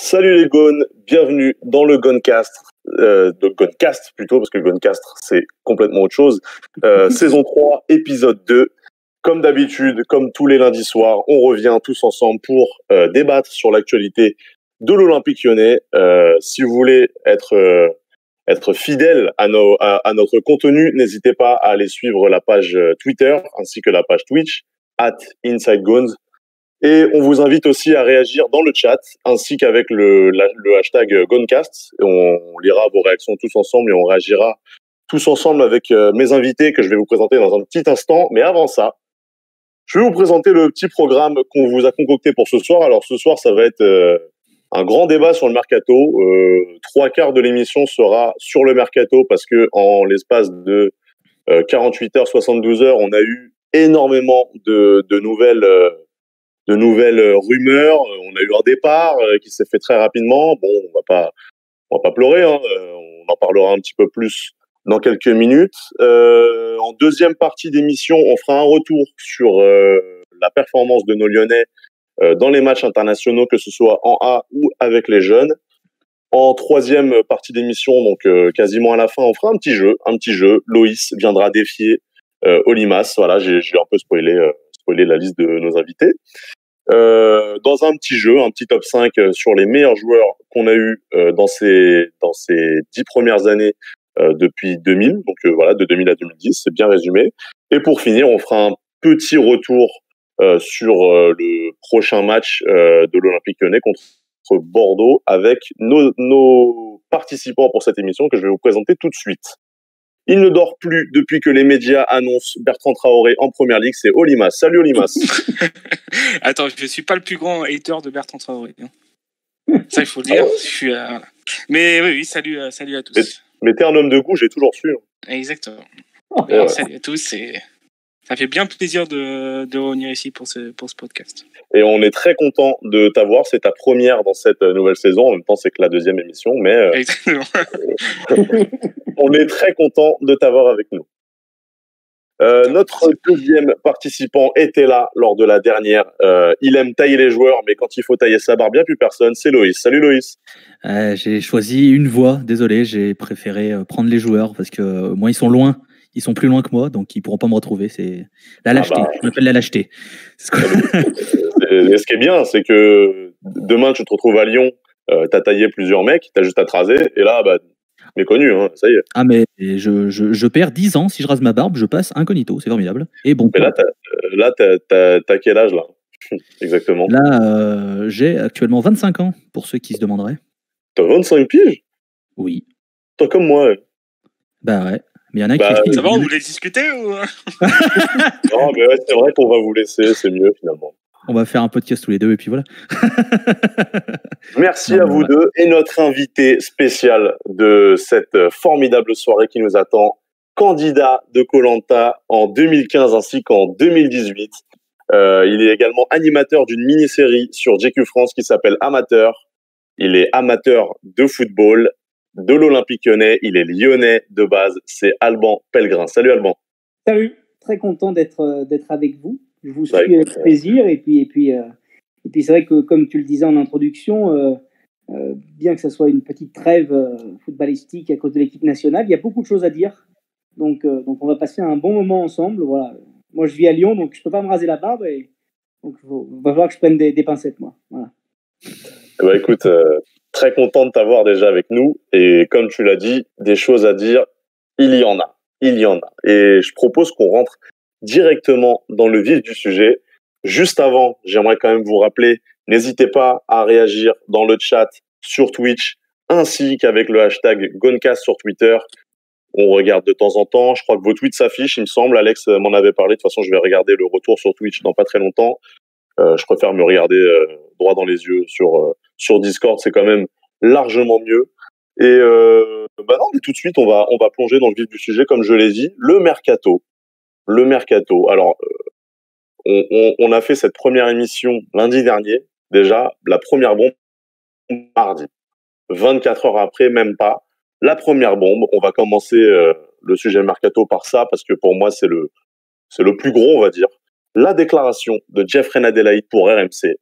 Salut les Gones, bienvenue dans le Gonecast, Gonecast plutôt, parce que le Gonecast c'est complètement autre chose. Saison 3, épisode 2. Comme d'habitude, comme tous les lundis soirs, on revient tous ensemble pour débattre sur l'actualité de l'Olympique Lyonnais. Si vous voulez être fidèle à notre contenu, n'hésitez pas à aller suivre la page Twitter ainsi que la page Twitch, @InsideGones. Et on vous invite aussi à réagir dans le chat, ainsi qu'avec le hashtag Gonecast. On lira vos réactions tous ensemble et on réagira tous ensemble avec mes invités que je vais vous présenter dans un petit instant. Mais avant ça, je vais vous présenter le petit programme qu'on vous a concocté pour ce soir. Alors ce soir, ça va être un grand débat sur le mercato. 3/4 de l'émission sera sur le mercato parce que en l'espace de 48 heures, 72 heures, on a eu énormément de nouvelles rumeurs. On a eu un départ qui s'est fait très rapidement. Bon, on va pas pleurer, hein. On en parlera un petit peu plus dans quelques minutes. En deuxième partie d'émission, on fera un retour sur la performance de nos Lyonnais dans les matchs internationaux, que ce soit en A ou avec les jeunes. En troisième partie d'émission, donc quasiment à la fin, on fera un petit jeu. Loïs viendra défier Olimas. Voilà, j'ai un peu spoilé la liste de nos invités. Dans un petit top 5 sur les meilleurs joueurs qu'on a eu dans ces 10 premières années depuis 2000, donc voilà, de 2000 à 2010, c'est bien résumé. Et pour finir, on fera un petit retour sur le prochain match de l'Olympique Lyonnais contre Bordeaux avec nos participants pour cette émission que je vais vous présenter tout de suite. Il ne dort plus depuis que les médias annoncent Bertrand Traoré en première ligue, c'est Olimas. Salut Olimas. Attends, je suis pas le plus grand hater de Bertrand Traoré. Ça, il faut le dire. Ah ouais. Je suis, mais oui, salut à tous. Mais t'es un homme de goût, j'ai toujours su. Exactement. Ouais. Salut à tous. Ça fait bien plaisir de revenir ici pour ce podcast. Et on est très content de t'avoir. C'est ta première dans cette nouvelle saison. En même temps, c'est que la deuxième émission, mais Exactement. on est très content de t'avoir avec nous. Notre deuxième participant était là lors de la dernière. Il aime tailler les joueurs, mais quand il faut tailler sa barbe, il n'y a plus personne. C'est Loïs. Salut Loïs. J'ai choisi une voie. Désolé, j'ai préféré prendre les joueurs parce que moi, ils sont loin. Ils sont plus loin que moi, donc ils pourront pas me retrouver. C'est la lâcheté. Je m'appelle la lâcheté. Et ce qui est bien, c'est que demain, tu te retrouves à Lyon, t'as taillé plusieurs mecs, t'as juste à te raser, et là, méconnu, hein, ça y est. Ah, mais je perds 10 ans. Si je rase ma barbe, je passe incognito. C'est formidable. Et bon. Mais là, t'as quel âge, là? Exactement. Là, j'ai actuellement 25 ans, pour ceux qui se demanderaient. T'as 25 piges? Oui. Toi comme moi. Bah ouais. Mais il y en a qui... Ça va, on voulait discuter ou... Non, mais ouais, c'est vrai qu'on va vous laisser, c'est mieux, finalement. On va faire un podcast tous les deux, et puis voilà. Merci à vous deux. Et notre invité spécial de cette formidable soirée qui nous attend, candidat de Koh-Lanta en 2015 ainsi qu'en 2018. Il est également animateur d'une mini-série sur JQ France qui s'appelle Amateur. Il est amateur de football, de l'Olympique Lyonnais. Il est lyonnais de base. C'est Alban Pellegrin. Salut Alban. Salut. Très content d'être avec vous. Je vous suis avec plaisir. Et puis c'est vrai que, comme tu le disais en introduction, bien que ce soit une petite trêve footballistique à cause de l'équipe nationale, il y a beaucoup de choses à dire. Donc on va passer un bon moment ensemble. Voilà. Moi, je vis à Lyon, donc je ne peux pas me raser la barbe. Donc il va falloir que je prenne des pincettes, moi. Voilà. Écoute, très content de t'avoir déjà avec nous. Et comme tu l'as dit, des choses à dire, il y en a. Et je propose qu'on rentre directement dans le vif du sujet. Juste avant, j'aimerais quand même vous rappeler, n'hésitez pas à réagir dans le chat sur Twitch, ainsi qu'avec le hashtag Gonecast sur Twitter. On regarde de temps en temps. Je crois que vos tweets s'affichent, il me semble. Alex m'en avait parlé. De toute façon, je vais regarder le retour sur Twitch dans pas très longtemps. Je préfère me regarder droit dans les yeux sur Discord. C'est quand même largement mieux. Et non, mais tout de suite, on va plonger dans le vif du sujet, comme je l'ai dit. Le mercato. Alors, on a fait cette première émission lundi dernier. Déjà, la première bombe mardi. 24 heures après, même pas. La première bombe. On va commencer le sujet mercato par ça, parce que pour moi, c'est le plus gros, on va dire. La déclaration de Jeffrey Adelaide pour RMC,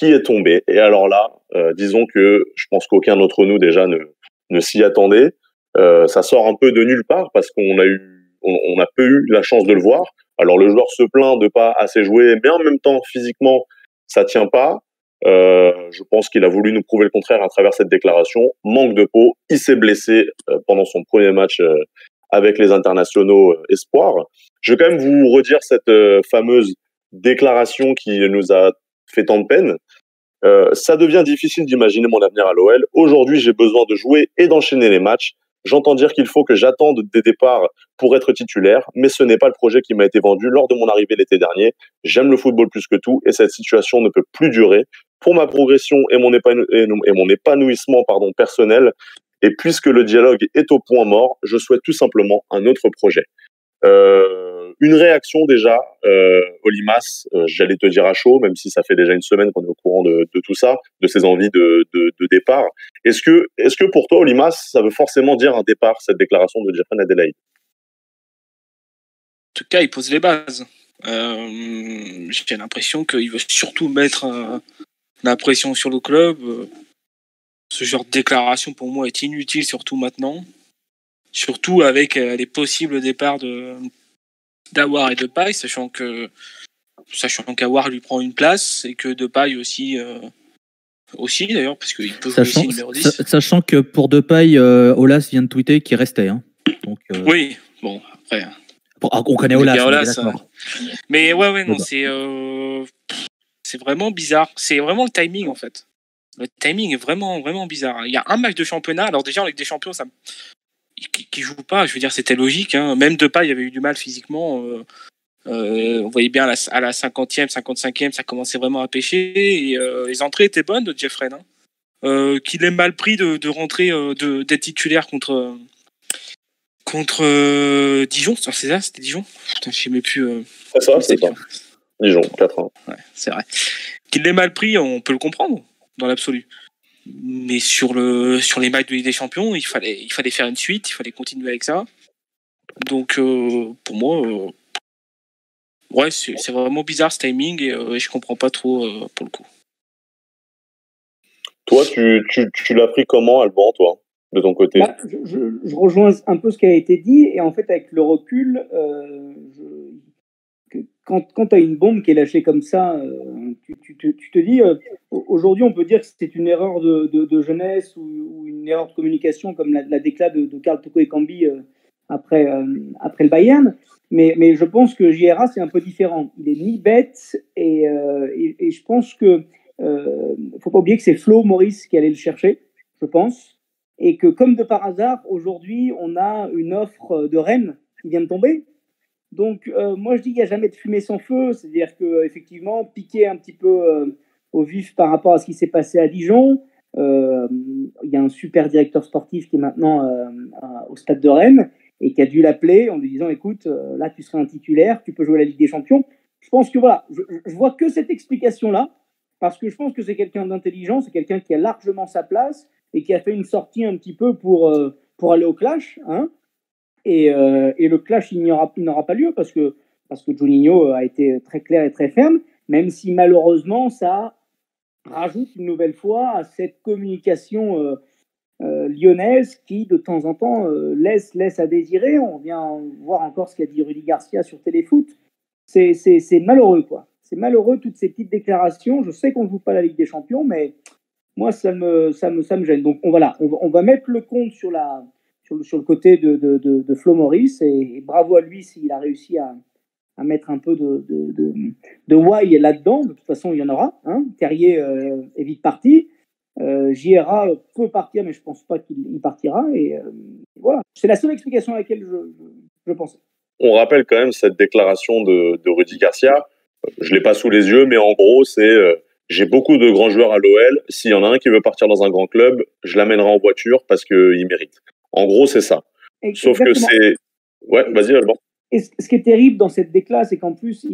qui est tombé. Et alors là, disons que je pense qu'aucun d'entre nous déjà ne s'y attendait. Ça sort un peu de nulle part parce qu'on a peu eu la chance de le voir. Alors le joueur se plaint de pas assez jouer, mais en même temps physiquement ça tient pas. Je pense qu'il a voulu nous prouver le contraire à travers cette déclaration. Manque de peau, il s'est blessé pendant son premier match avec les internationaux espoirs. Je vais quand même vous redire cette fameuse déclaration qui nous a fait tant de peine. Ça devient difficile d'imaginer mon avenir à l'OL. Aujourd'hui, j'ai besoin de jouer et d'enchaîner les matchs. J'entends dire qu'il faut que j'attende des départs pour être titulaire, mais ce n'est pas le projet qui m'a été vendu lors de mon arrivée l'été dernier. J'aime le football plus que tout et cette situation ne peut plus durer. Pour ma progression et mon épanouissement personnel, et puisque le dialogue est au point mort, je souhaite tout simplement un autre projet. Une réaction déjà, Olimas, j'allais te dire à chaud, même si ça fait déjà une semaine qu'on est au courant de tout ça, de ses envies de départ. Est-ce que pour toi, Olimas, ça veut forcément dire un départ, cette déclaration de Jeffrey Adelaide? En tout cas, il pose les bases. J'ai l'impression qu'il veut surtout mettre la pression sur le club. Ce genre de déclaration, pour moi, est inutile, surtout maintenant. Surtout avec les possibles départs d'Aouar et Depay, sachant qu'Aouar lui prend une place et que Depay aussi d'ailleurs, parce qu'il peut jouer aussi numéro 10. Sachant que pour Depay, Olas vient de tweeter qu'il restait. Hein. Donc, oui, bon, après... on connaît Olas, mais ouais, non, c'est vraiment bizarre. C'est vraiment le timing, en fait. Le timing est vraiment, vraiment bizarre. Il y a un match de championnat. Alors déjà, en Ligue des Champions, qui joue pas, je veux dire, c'était logique. Hein. Même Depay avait eu du mal physiquement. On voyait bien à la 50e, 55e, ça commençait vraiment à pêcher. Et les entrées étaient bonnes de Jeffrey. Qu'il ait mal pris de rentrer, d'être titulaire contre Dijon. C'est ça, c'était Dijon. Putain, je ne sais même plus. C'est ça. Dijon, 4-1. Ouais, c'est vrai. Qu'il l'ait mal pris, on peut le comprendre, dans l'absolu. Mais sur les matchs de Ligue des Champions, il fallait faire une suite, il fallait continuer avec ça. Donc, pour moi, ouais, c'est vraiment bizarre ce timing et je comprends pas trop pour le coup. Toi, tu l'as pris comment, Alban, toi, de ton côté? Je rejoins un peu ce qui a été dit et en fait, avec le recul, quand tu as une bombe qui est lâchée comme ça, tu te dis, aujourd'hui on peut dire que c'est une erreur de jeunesse ou une erreur de communication comme la déclat de Karl Toko Ekambi après le Bayern, mais je pense que JRA c'est un peu différent. Il est ni bête et je pense que faut pas oublier que c'est Flo Maurice qui allait le chercher, je pense, et que comme de par hasard, aujourd'hui on a une offre de Rennes qui vient de tomber. Donc, moi, je dis qu'il n'y a jamais de fumée sans feu. C'est-à-dire qu'effectivement, piquer un petit peu au vif par rapport à ce qui s'est passé à Dijon, il y a un super directeur sportif qui est maintenant au Stade de Rennes et qui a dû l'appeler en lui disant « Écoute, là, tu seras un titulaire, tu peux jouer à la Ligue des Champions. » Je pense que voilà, je vois que cette explication-là parce que je pense que c'est quelqu'un d'intelligent, c'est quelqu'un qui a largement sa place et qui a fait une sortie un petit peu pour aller au clash, hein. Et le clash, il n'aura pas lieu parce que Juninho a été très clair et très ferme, même si malheureusement ça rajoute une nouvelle fois à cette communication lyonnaise qui de temps en temps laisse à désirer. On vient voir encore ce qu'a dit Rudy Garcia sur Téléfoot. C'est malheureux, quoi. C'est malheureux toutes ces petites déclarations. Je sais qu'on ne joue pas la Ligue des Champions, mais moi ça me gêne. Donc on va mettre le compte sur le côté de Flo Maurice et bravo à lui s'il a réussi à mettre un peu de why là-dedans. De toute façon, il y en aura. Hein. Terrier est vite parti. JRA peut partir, mais je ne pense pas qu'il partira. Et voilà. C'est la seule explication à laquelle je pensais. On rappelle quand même cette déclaration de Rudy Garcia. Je ne l'ai pas sous les yeux, mais en gros, c'est j'ai beaucoup de grands joueurs à l'OL. S'il y en a un qui veut partir dans un grand club, je l'amènerai en voiture parce qu'il mérite. En gros, c'est ça. Exactement. Sauf que c'est... Ouais, vas-y, Alban. Et ce qui est terrible dans cette déclaration, c'est qu'en plus,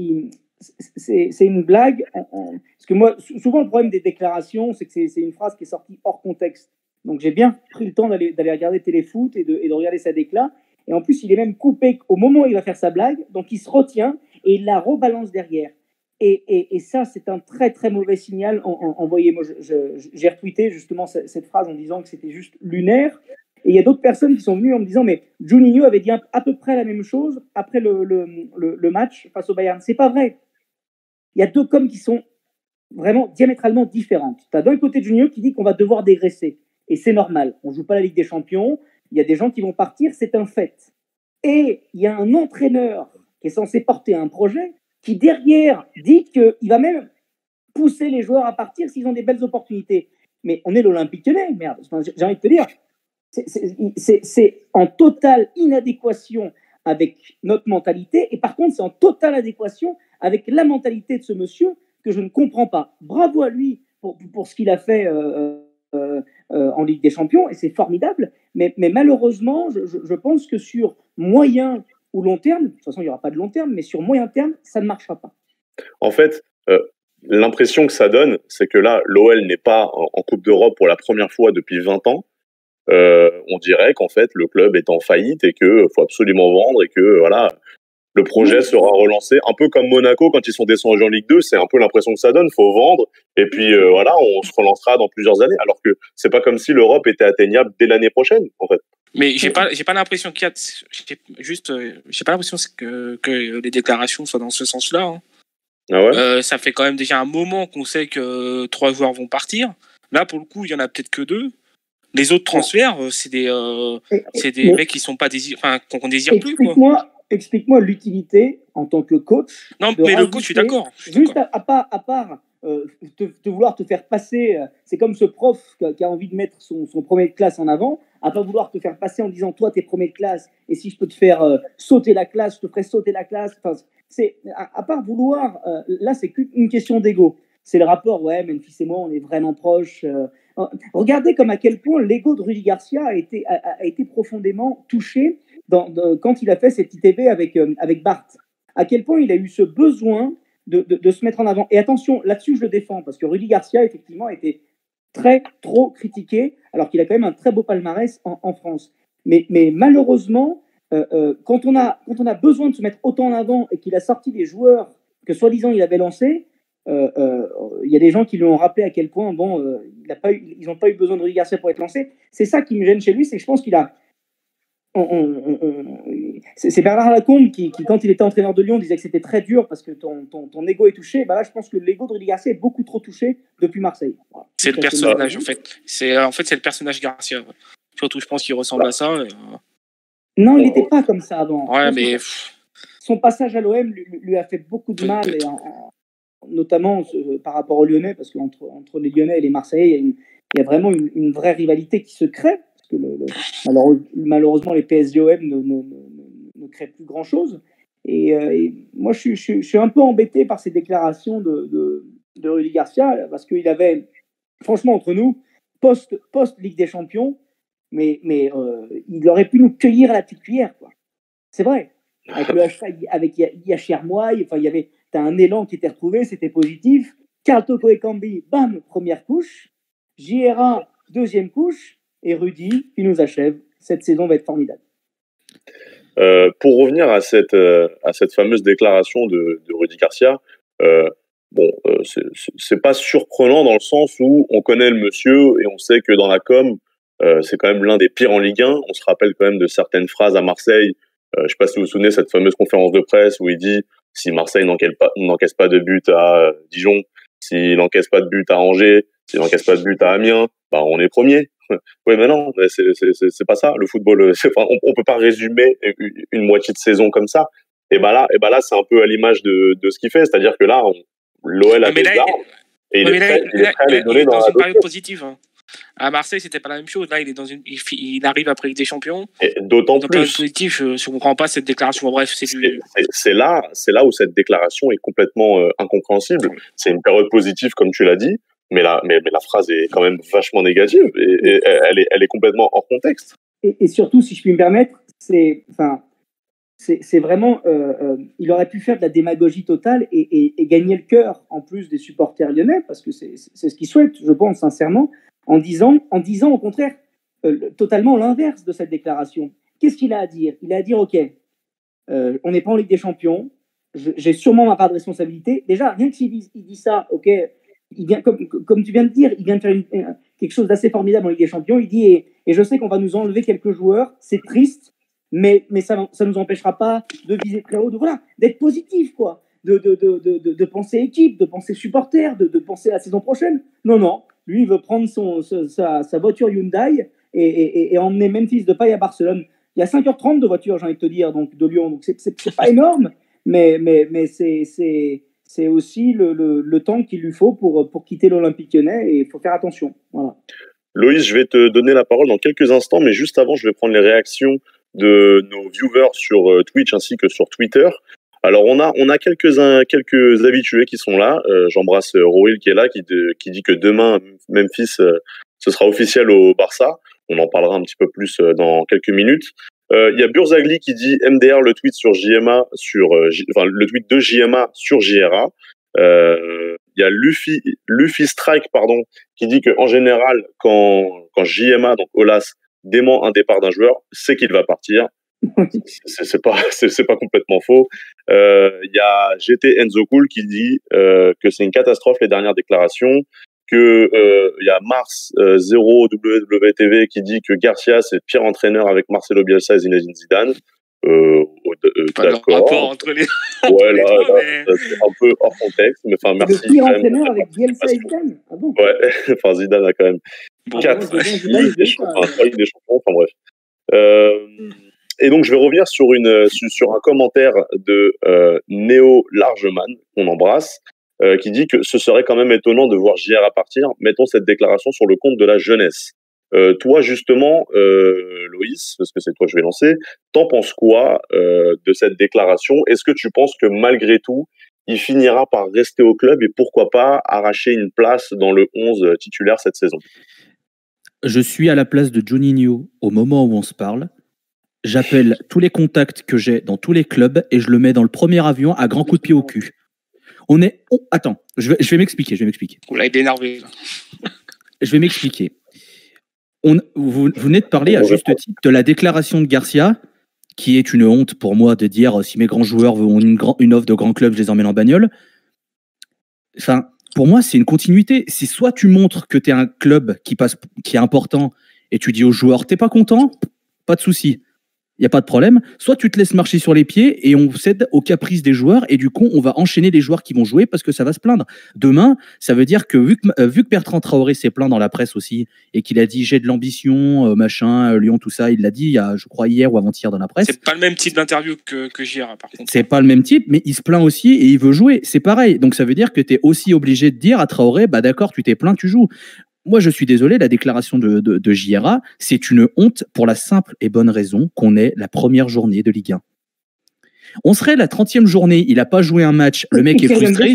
c'est une blague. Parce que moi, souvent, le problème des déclarations, c'est que c'est une phrase qui est sortie hors contexte. Donc, j'ai bien pris le temps d'aller regarder Téléfoot et de regarder sa décla. Et en plus, il est même coupé au moment où il va faire sa blague. Donc, il se retient et il la rebalance derrière. Et ça, c'est un très très mauvais signal envoyé. Moi, j'ai retweeté justement cette phrase en disant que c'était juste lunaire. Et il y a d'autres personnes qui sont venues en me disant mais Juninho avait dit à peu près la même chose après le match face au Bayern. C'est pas vrai. Il y a deux coms qui sont vraiment diamétralement différentes. Tu as d'un côté Juninho qui dit qu'on va devoir dégraisser. Et c'est normal. On ne joue pas la Ligue des Champions. Il y a des gens qui vont partir, c'est un fait. Et il y a un entraîneur qui est censé porter un projet qui derrière dit qu'il va même pousser les joueurs à partir s'ils ont des belles opportunités. Mais on est l'Olympique Lyonnais, merde. J'ai envie de te dire, c'est en totale inadéquation avec notre mentalité, et par contre, c'est en totale adéquation avec la mentalité de ce monsieur que je ne comprends pas. Bravo à lui pour ce qu'il a fait en Ligue des Champions, et c'est formidable, mais malheureusement, je pense que sur moyen ou long terme, de toute façon, il n'y aura pas de long terme, mais sur moyen terme, ça ne marchera pas. En fait, l'impression que ça donne, c'est que là, l'OL n'est pas en Coupe d'Europe pour la première fois depuis 20 ans. On dirait qu'en fait, le club est en faillite et qu'il faut absolument vendre et que voilà, le projet sera relancé. Un peu comme Monaco, quand ils sont descendus en Ligue 2, c'est un peu l'impression que ça donne. Il faut vendre et puis voilà, on se relancera dans plusieurs années. Alors que c'est pas comme si l'Europe était atteignable dès l'année prochaine, en fait. Mais j'ai pas l'impression qu'il y a j'ai pas l'impression que les déclarations soient dans ce sens-là. Hein. Ah ouais. Ça fait quand même déjà un moment qu'on sait que 3 joueurs vont partir. Là, pour le coup, il y en a peut-être que 2. Les autres transferts, c'est des mecs qui sont pas qu'on désire plus. Quoi. Explique-moi l'utilité en tant que coach. Non, mais le coach, je suis d'accord. Juste à part te vouloir te faire passer, c'est comme ce prof qui a envie de mettre son premier de classe en avant, à pas vouloir te faire passer en disant toi t'es premier de classe et si je peux te faire sauter la classe, je te ferai sauter la classe. Enfin, c'est à part vouloir, là c'est qu'une question d'ego. C'est le rapport, ouais, Memphis et moi on est vraiment proches. Regardez comme à quel point l'ego de Rudy Garcia a été profondément touché quand il a fait cette ITV avec Bart. À quel point il a eu ce besoin de se mettre en avant. Et attention, là-dessus, je le défends, parce que Rudy Garcia, effectivement, a été trop critiqué, alors qu'il a quand même un très beau palmarès en France. Mais malheureusement, quand on a besoin de se mettre autant en avant et qu'il a sorti des joueurs que, soi-disant, il avait lancés, il y a des gens qui lui ont rappelé à quel point, ils n'ont pas eu besoin de Rudy Garcia pour être lancé. C'est ça qui me gêne chez lui, c'est que je pense qu'il a... c'est Bernard Lacombe qui, quand il était entraîneur de Lyon, disait que c'était très dur parce que ton ego est touché. Là, je pense que l'ego de Rudy Garcia est beaucoup trop touché depuis Marseille. Voilà. C'est le personnage, en fait. C'est le personnage Garcia. Surtout, je pense qu'il ressemble à ça. Non, il n'était pas comme ça avant. Ouais, mais... Son passage à l'OM lui a fait beaucoup de mal, et notamment par rapport aux Lyonnais, parce qu'entre les Lyonnais et les Marseillais, il y a vraiment une vraie rivalité qui se crée. Que malheureusement les PSGOM ne créent plus grand chose et moi je suis un peu embêté par ces déclarations de Rudy Garcia, parce qu'il avait, franchement, entre nous, post Ligue des Champions, mais il aurait pu nous cueillir à la petite cuillère, quoi. C'est vrai, avec le hashtag, avec Yachir Mouaï, enfin t'as un élan qui était retrouvé, c'était positif. Karl Toko Ekambi, bam, première couche, JRA, deuxième couche, et Rudy qui nous achève. Cette saison va être formidable. Pour revenir à cette fameuse déclaration de Rudy Garcia, c'est pas surprenant dans le sens où on connaît le monsieur et on sait que dans la com, c'est quand même l'un des pires en Ligue 1. On se rappelle quand même de certaines phrases à Marseille. Je sais pas si vous vous souvenez, cette fameuse conférence de presse où il dit si Marseille n'encaisse pas de but à Dijon, s'il n'encaisse pas de but à Angers, s'il n'encaisse pas de but à Amiens, on est premier. Oui, mais non, c'est pas ça. Le football, on peut pas résumer une moitié de saison comme ça. Et là, c'est un peu à l'image de ce qu'il fait, c'est-à-dire que là, l'OL a des armes et il est prêt à les donner dans une période positive. Hein. À Marseille, c'était pas la même chose. Là, il arrive après Ligue des Champions. Et d'autant plus. Positif, je comprends pas cette déclaration. Bref, c'est là où cette déclaration est complètement incompréhensible. C'est une période positive, comme tu l'as dit. Mais la phrase est quand même vachement négative et elle est complètement hors contexte. Et surtout, si je puis me permettre, c'est vraiment, il aurait pu faire de la démagogie totale et gagner le cœur en plus des supporters lyonnais, parce que c'est ce qu'ils souhaitent, je pense sincèrement, en disant au contraire totalement l'inverse de cette déclaration. Qu'est-ce qu'il a à dire ? Il a à dire, ok, on n'est pas en Ligue des Champions, j'ai sûrement ma part de responsabilité. Déjà, rien que s'il dit ça, ok, il vient, comme tu viens de dire, il vient de faire quelque chose d'assez formidable en Ligue des Champions. Il dit, et je sais qu'on va nous enlever quelques joueurs, c'est triste, mais ça ne nous empêchera pas de viser très haut, d'être positif, quoi. De penser équipe, de penser supporter, de penser à la saison prochaine. Non, lui, il veut prendre sa voiture Hyundai et emmener Memphis Depay à Barcelone. Il y a 5h30 de voiture, j'ai envie de te dire, donc de Lyon. Donc c'est pas énorme, mais c'est aussi le temps qu'il lui faut pour quitter l'Olympique Lyonnais, et il faut faire attention. Voilà. Loïs, je vais te donner la parole dans quelques instants, mais juste avant, je vais prendre les réactions de nos viewers sur Twitch ainsi que sur Twitter. Alors on a quelques habitués qui sont là. J'embrasse Rohil qui est là, qui dit que demain Memphis ce sera officiel au Barça. On en parlera un petit peu plus dans quelques minutes. Il y a Burzagli qui dit MDR le tweet sur JMA le tweet de JMA sur JRA. Il y a Luffy Strike qui dit que en général quand JMA donc Olas dément un départ d'un joueur, c'est qu'il va partir. C'est pas complètement faux. Il y a GT Enzo Cool qui dit que c'est une catastrophe les dernières déclarations, que il y a Mars 0 WWTV qui dit que Garcia c'est le pire entraîneur avec Marcelo Bielsa et Zinedine Zidane. Pas de rapport entre les ouais, là, c'est un peu hors contexte, mais enfin merci. Le pire entraîneur avec Bielsa et Zidane. Ah bon? Ouais, enfin Zidane a quand même 4 Ligues des Champions, enfin bref. Et donc je vais revenir sur un commentaire de Néo Largeman, qu'on embrasse, qui dit que ce serait quand même étonnant de voir JR à partir. Mettons cette déclaration sur le compte de la jeunesse. Toi justement, Loïs, parce que c'est toi que je vais lancer, t'en penses quoi de cette déclaration? Est-ce que tu penses que malgré tout, il finira par rester au club et pourquoi pas arracher une place dans le 11 titulaire cette saison? Je suis à la place de Juninho au moment où on se parle. J'appelle tous les contacts que j'ai dans tous les clubs et je le mets dans le premier avion à grands coups de pied au cul. Attends, je vais m'expliquer. Vous l'avez énervé. Je vais m'expliquer. Vous venez de parler à juste titre de la déclaration de Garcia, qui est une honte pour moi de dire si mes grands joueurs ont une offre de grand club, je les emmène en bagnole. Enfin, pour moi, c'est une continuité. C'est soit tu montres que tu es un club qui est important et tu dis aux joueurs, t'es pas content, pas de souci. Il n'y a pas de problème. Soit tu te laisses marcher sur les pieds et on cède aux caprices des joueurs et du coup, on va enchaîner les joueurs qui vont jouer parce que ça va se plaindre. Demain, ça veut dire que vu que Bertrand Traoré s'est plaint dans la presse aussi et qu'il a dit j'ai de l'ambition, Lyon, tout ça, il l'a dit, il y a, je crois, hier ou avant-hier dans la presse. C'est pas le même type d'interview que JR, par contre. C'est pas le même type, mais il se plaint aussi et il veut jouer. C'est pareil. Donc ça veut dire que tu es aussi obligé de dire à Traoré, bah d'accord, tu t'es plaint, tu joues. Moi, je suis désolé, la déclaration de JRA, c'est une honte pour la simple et bonne raison qu'on est la première journée de Ligue 1. On serait la 30e journée, il n'a pas joué un match, le mec est frustré.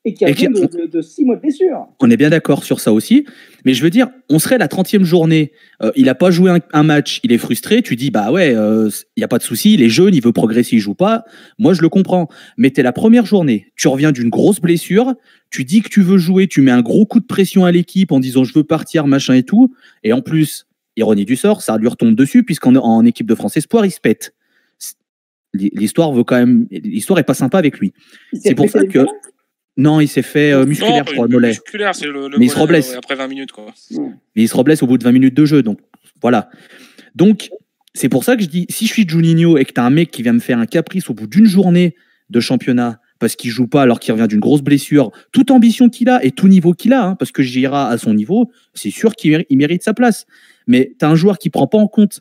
Et qui a de 6 mois de blessure. On est bien d'accord sur ça aussi. Mais je veux dire, on serait la 30e journée, il n'a pas joué un match, il est frustré, tu dis, bah ouais, il n'y a pas de souci, il est jeune, il veut progresser, il joue pas. Moi, je le comprends. Mais t'es la première journée, tu reviens d'une grosse blessure, tu dis que tu veux jouer, tu mets un gros coup de pression à l'équipe en disant je veux partir, machin et tout. Et en plus, ironie du sort, ça lui retombe dessus, puisqu'en équipe de France Espoir, il se pète. L'histoire est pas sympa avec lui. C'est pour ça que... Non, il s'est fait musculaire, je crois, mollet. Musculaire, c'est le mais il se reblesse. Après 20 minutes, quoi. Mais il se reblesse au bout de 20 minutes de jeu, donc voilà. Donc, c'est pour ça que je dis, si je suis Juninho et que t'as un mec qui vient me faire un caprice au bout d'une journée de championnat, parce qu'il joue pas alors qu'il revient d'une grosse blessure, toute ambition qu'il a et tout niveau qu'il a, parce que Gira à son niveau, c'est sûr qu'il mérite sa place. Mais t'as un joueur qui prend pas en compte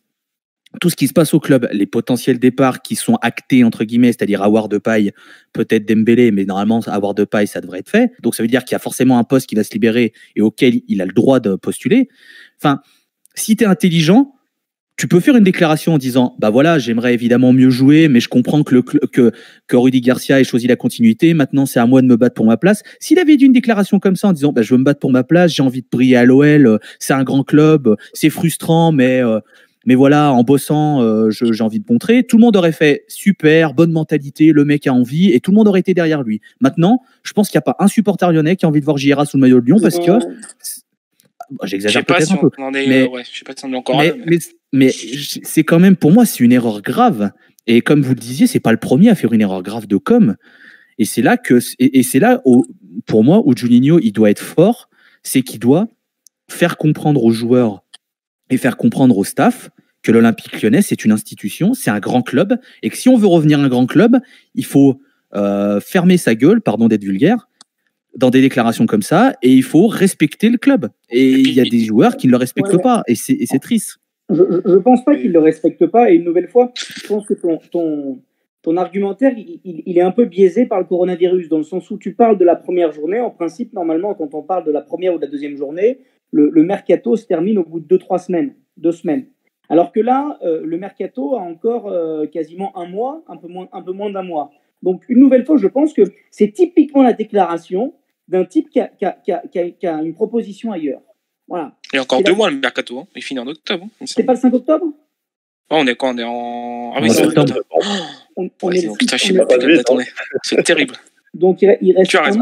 tout ce qui se passe au club, les potentiels départs qui sont actés, entre guillemets, c'est-à-dire Aouar Depay, peut-être Dembélé, mais normalement, Aouar Depay, ça devrait être fait. Donc, ça veut dire qu'il y a forcément un poste qui va se libérer et auquel il a le droit de postuler. Enfin, si tu es intelligent, tu peux faire une déclaration en disant bah voilà, j'aimerais évidemment mieux jouer, mais je comprends que Rudy Garcia ait choisi la continuité. Maintenant, c'est à moi de me battre pour ma place. S'il avait dit une déclaration comme ça en disant bah, je veux me battre pour ma place, j'ai envie de briller à l'OL, c'est un grand club, c'est frustrant, mais voilà, en bossant, j'ai envie de montrer. Tout le monde aurait fait super, bonne mentalité, le mec a envie, et tout le monde aurait été derrière lui. Maintenant, je pense qu'il n'y a pas un supporter lyonnais qui a envie de voir J.R.A. sous le maillot de Lyon parce que. J'exagère peut-être un peu. Je sais pas si on est encore là. Mais c'est quand même, pour moi, c'est une erreur grave. Et comme vous le disiez, c'est pas le premier à faire une erreur grave de com. Et c'est là pour moi, où Juninho, il doit être fort, c'est qu'il doit faire comprendre aux joueurs et faire comprendre au staff que l'Olympique Lyonnais, c'est une institution, c'est un grand club, et que si on veut revenir un grand club, il faut fermer sa gueule, pardon d'être vulgaire, dans des déclarations comme ça, et il faut respecter le club. Et il y a des joueurs qui ne le respectent pas, et c'est triste. Je ne pense pas qu'il ne le respecte pas, et une nouvelle fois, je pense que ton argumentaire, il est un peu biaisé par le coronavirus, dans le sens où tu parles de la première journée. En principe, normalement, quand on parle de la première ou de la deuxième journée, le mercato se termine au bout de 2 semaines. Alors que là, le mercato a encore quasiment un mois, un peu moins d'un mois. Donc, une nouvelle fois, je pense que c'est typiquement la déclaration d'un type qui a une proposition ailleurs. Voilà. Et encore 2 mois le mercato, hein. Il finit en octobre. Hein, c'est pas le 5 octobre? On est quand? On est en. Ah oui, c'est octobre. Putain, je sais pas quelle date on est. C'est terrible. Donc, il reste. Tu as raison.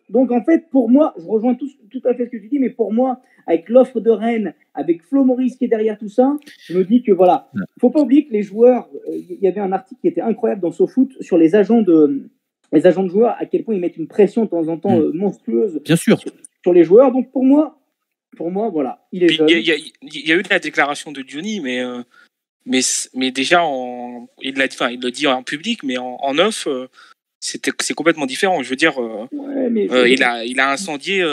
Donc, en fait, pour moi, je rejoins tout à fait ce que tu dis, mais pour moi, avec l'offre de Rennes, avec Flo Maurice qui est derrière tout ça, je me dis que voilà, il ne faut pas oublier que les joueurs, il y avait un article qui était incroyable dans SoFoot sur les agents de joueurs, à quel point ils mettent une pression de temps en temps monstrueuse. Bien sûr. Sur les joueurs. Donc, pour moi, voilà, il est jeune. Il y a eu la déclaration de Diony, mais déjà, il le dit en public, mais en off, c'est complètement différent. Je veux dire, il a incendié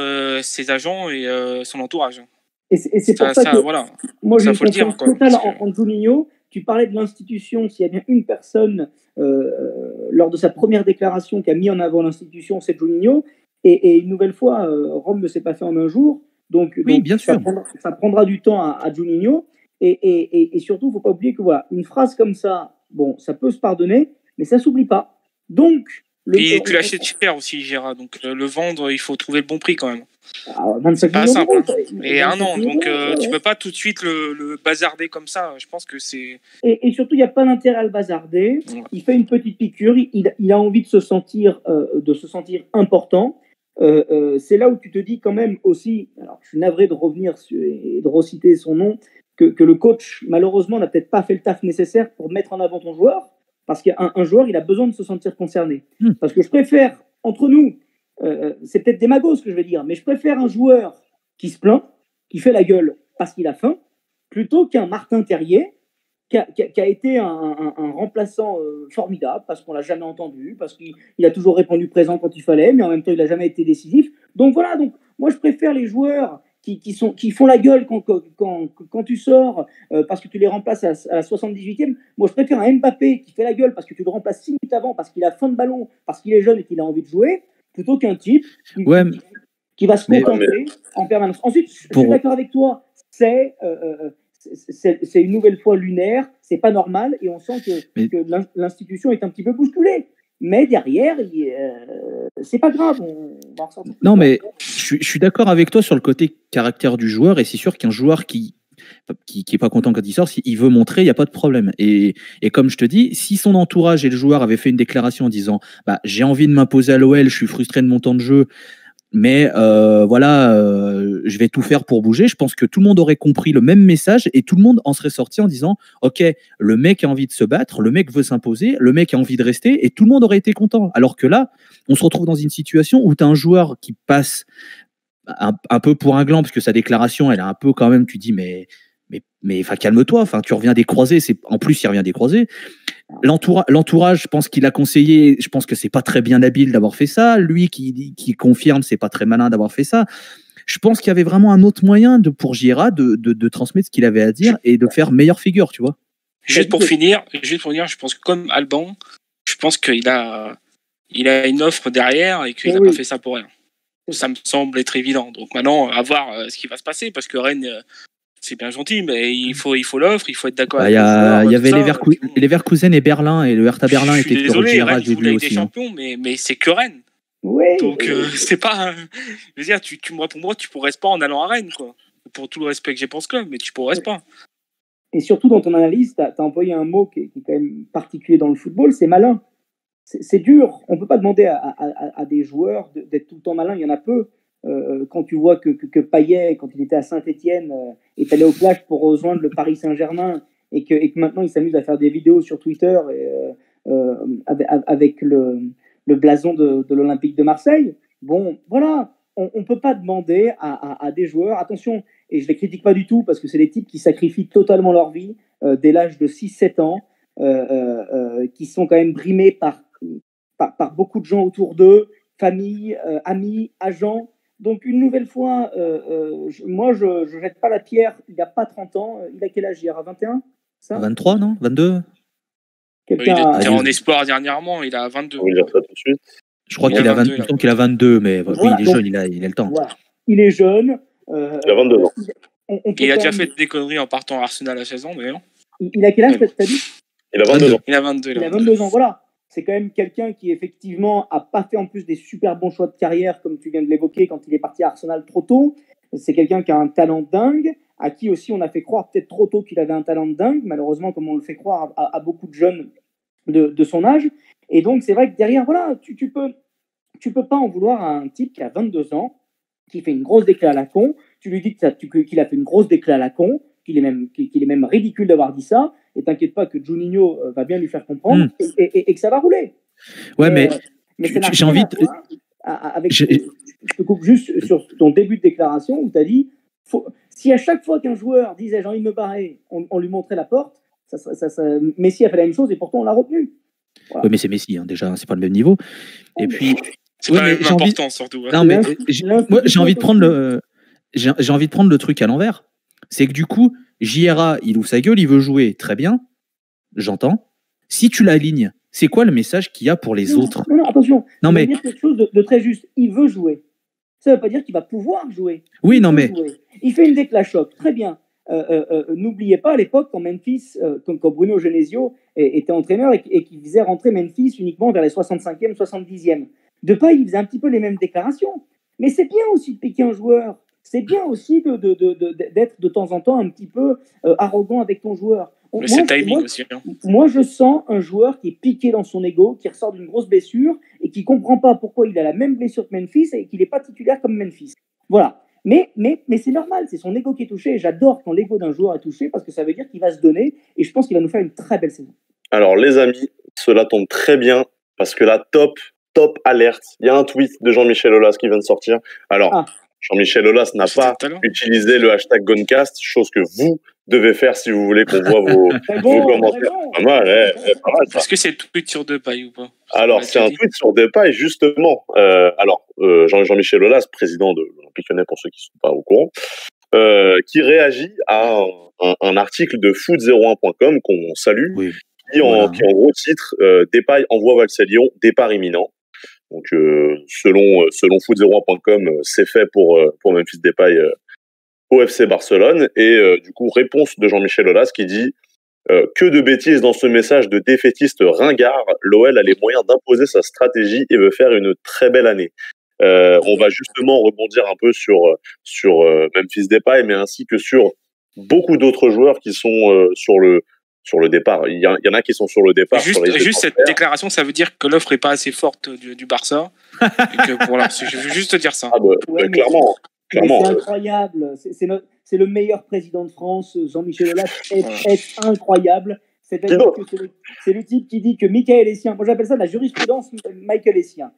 ses agents et son entourage. Et c'est pour ça que voilà, moi, j'ai une faut le dire, confiance totale en Juninho. Tu parlais de l'institution. S'il y a bien une personne, lors de sa première déclaration, qui a mis en avant l'institution, c'est Juninho. Et une nouvelle fois, Rome ne s'est pas fait en un jour. Donc bien sûr. Ça prendra du temps à Juninho. Et surtout, il ne faut pas oublier que voilà, une phrase comme ça, bon, ça peut se pardonner, mais ça ne s'oublie pas. Donc, et tu l'achètes cher aussi, Gérard. Donc, le vendre, il faut trouver le bon prix quand même. 25 c'est pas simple. Et 1 an, donc tu peux pas tout de suite le bazarder comme ça. Je pense que c'est. Et surtout, il n'y a pas d'intérêt à le bazarder. Ouais. Il fait une petite piqûre. Il a envie de se sentir important. C'est là où tu te dis quand même aussi. Alors, je suis navré de revenir et de reciter son nom. Que le coach, malheureusement, n'a peut-être pas fait le taf nécessaire pour mettre en avant ton joueur. Parce qu'un joueur, il a besoin de se sentir concerné. Parce que je préfère, entre nous, c'est peut-être démago ce que je vais dire, mais je préfère un joueur qui se plaint, qui fait la gueule parce qu'il a faim, plutôt qu'un Martin Terrier qui a été un remplaçant formidable, parce qu'on ne l'a jamais entendu, parce qu'il a toujours répondu présent quand il fallait, mais en même temps, il n'a jamais été décisif. Donc voilà, moi je préfère les joueurs qui font la gueule quand tu sors parce que tu les remplaces à la 78e. Moi, je préfère un Mbappé qui fait la gueule parce que tu le remplaces 6 minutes avant, parce qu'il a faim de ballon, parce qu'il est jeune et qu'il a envie de jouer, plutôt qu'un type qui va se contenter en permanence. Ensuite, je suis d'accord avec toi, c'est une nouvelle fois lunaire, c'est pas normal, et on sent que l'institution est un petit peu bousculée. Mais derrière, c'est pas grave. Non, mais je suis d'accord avec toi sur le côté caractère du joueur, et c'est sûr qu'un joueur qui est pas content quand il sort, s'il veut montrer, il n'y a pas de problème. Et comme je te dis, si son entourage et le joueur avaient fait une déclaration en disant j'ai envie de m'imposer à l'OL, je suis frustré de mon temps de jeu, mais je vais tout faire pour bouger, je pense que tout le monde aurait compris le même message et tout le monde en serait sorti en disant ok, le mec a envie de se battre, le mec veut s'imposer, le mec a envie de rester, et tout le monde aurait été content. Alors que là, on se retrouve dans une situation où tu as un joueur qui passe un peu pour un gland, parce que sa déclaration, elle est un peu quand même, tu dis mais calme-toi, tu reviens des croisés, en plus il revient des croisés. L'entourage, je pense qu'il a conseillé, je pense que c'est pas très bien habile d'avoir fait ça. Lui qui confirme, c'est pas très malin d'avoir fait ça. Je pense qu'il y avait vraiment un autre moyen pour Giera de transmettre ce qu'il avait à dire et de faire meilleure figure, tu vois. Juste pour finir, je pense que comme Alban, je pense qu'il a une offre derrière et qu'il n'a pas fait ça pour rien. Ça me semble être évident. Donc maintenant, à voir ce qui va se passer, parce que Rennes, c'est bien gentil, mais il faut l'offre, il faut être d'accord avec il y avait les Leverkusen et Berlin, et le Hertha Berlin était désolé, Rennes voulait être champion, mais c'est que Rennes. Oui. Donc c'est pas. Je veux dire, pour moi, tu progresses pas en allant à Rennes, quoi. Pour tout le respect que j'ai pour ce club, mais tu progresses pas. Et surtout dans ton analyse, tu as employé un mot qui est quand même particulier dans le football, c'est malin. C'est dur. On ne peut pas demander à des joueurs d'être tout le temps malin. Il y en a peu. Quand tu vois que Payet, quand il était à Saint-Etienne, est allé au plage pour rejoindre le Paris Saint-Germain et que maintenant il s'amuse à faire des vidéos sur Twitter avec le blason de l'Olympique de Marseille. Bon, voilà, on ne peut pas demander à des joueurs, attention, et je ne les critique pas du tout, parce que c'est des types qui sacrifient totalement leur vie dès l'âge de 6-7 ans, qui sont quand même brimés par beaucoup de gens autour d'eux, famille, amis, agents. Donc, une nouvelle fois, moi, je ne jette pas la pierre. Il n'a pas 30 ans. Il a quel âge hier? À 21 ça 23, non 22 Il était en espoir dernièrement. Il a 22. On va dire ça tout de suite. Je crois qu'il a 22, qu'il a 22, mais voilà, oui, il est jeune, il a le temps. Voilà. Il est jeune. Il a 22 ans. Il a déjà fait des conneries en partant à Arsenal à 16 ans, d'ailleurs. Il a quel âge, t'as dit? Il a 22 ans. Il a 22 ans, voilà. C'est quand même quelqu'un qui, effectivement, n'a pas fait en plus des super bons choix de carrière, comme tu viens de l'évoquer, quand il est parti à Arsenal trop tôt. C'est quelqu'un qui a un talent dingue, à qui aussi on a fait croire peut-être trop tôt qu'il avait un talent dingue, malheureusement, comme on le fait croire à beaucoup de jeunes de son âge. Et donc, c'est vrai que derrière, voilà, tu peux pas en vouloir à un type qui a 22 ans, qui fait une grosse déclat à la con. Tu lui dis qu'il a fait une grosse déclat à la con, qu'il est même ridicule d'avoir dit ça, et t'inquiète pas que Juninho va bien lui faire comprendre, et que ça va rouler. Ouais, mais j'ai envie de... Je te coupe juste sur ton début de déclaration, où tu as dit, si à chaque fois qu'un joueur disait « j'ai envie de me barrer », on lui montrait la porte, Messi a fait la même chose, et pourtant on l'a retenu. Voilà. Oui, mais c'est Messi, hein, déjà, c'est pas le même niveau. Et puis... C'est pas même important, surtout. Non, mais moi, j'ai envie de prendre le truc à l'envers. C'est que du coup, JRA, il ouvre sa gueule, il veut jouer, très bien, j'entends. Si tu l'alignes, c'est quoi le message qu'il y a pour les autres? Non, attention, il va dire quelque chose de très juste. Il veut jouer. Ça ne veut pas dire qu'il va pouvoir jouer. Oui, non, mais... Il fait une déclat choc, très bien. N'oubliez pas à l'époque, quand Memphis, quand Bruno Genesio était entraîneur et qu'il faisait rentrer Memphis uniquement vers les 65e, 70e. Depay, il faisait un petit peu les mêmes déclarations. Mais c'est bien aussi de piquer un joueur. C'est bien aussi d'être de temps en temps un petit peu arrogant avec ton joueur. Mais c'est timing aussi. Moi, je sens un joueur qui est piqué dans son ego, qui ressort d'une grosse blessure et qui ne comprend pas pourquoi il a la même blessure que Memphis et qu'il n'est pas titulaire comme Memphis. Voilà. Mais c'est normal, c'est son ego qui est touché. Et j'adore quand l'ego d'un joueur est touché parce que ça veut dire qu'il va se donner. Et je pense qu'il va nous faire une très belle saison. Alors, les amis, cela tombe très bien parce que la top alerte. Il y a un tweet de Jean-Michel Aulas qui vient de sortir. Alors, Jean-Michel Aulas n'a pas utilisé le hashtag Gonecast, chose que vous devez faire si vous voulez qu'on voit vos commentaires. Pas mal, pas mal. Est-ce que c'est le tweet sur Depay ou pas? Alors, c'est un tweet sur Depay, justement. Jean-Michel Aulas, président de l'Olympique Lyonnais, pour ceux qui ne sont pas au courant, qui réagit à un article de foot01.com qu'on salue, qui en gros titre Depay envoie Valselion, départ imminent. Donc, selon foot01.com, c'est fait pour Memphis Depay au FC Barcelone. Et du coup, réponse de Jean-Michel Aulas qui dit que de bêtises dans ce message de défaitiste ringard. L'OL a les moyens d'imposer sa stratégie et veut faire une très belle année. On va justement rebondir un peu sur Memphis Depay, mais ainsi que sur beaucoup d'autres joueurs qui sont sur le départ. Il y en a qui sont sur le départ. Juste cette déclaration, ça veut dire que l'offre n'est pas assez forte du Barça. Et que, voilà, je veux juste te dire ça. Clairement. C'est incroyable. C'est le meilleur président de France. Jean-Michel Aulas est incroyable. C'est-à-dire que c'est le type qui dit que Michael Essien, moi j'appelle ça la jurisprudence Michael Essien.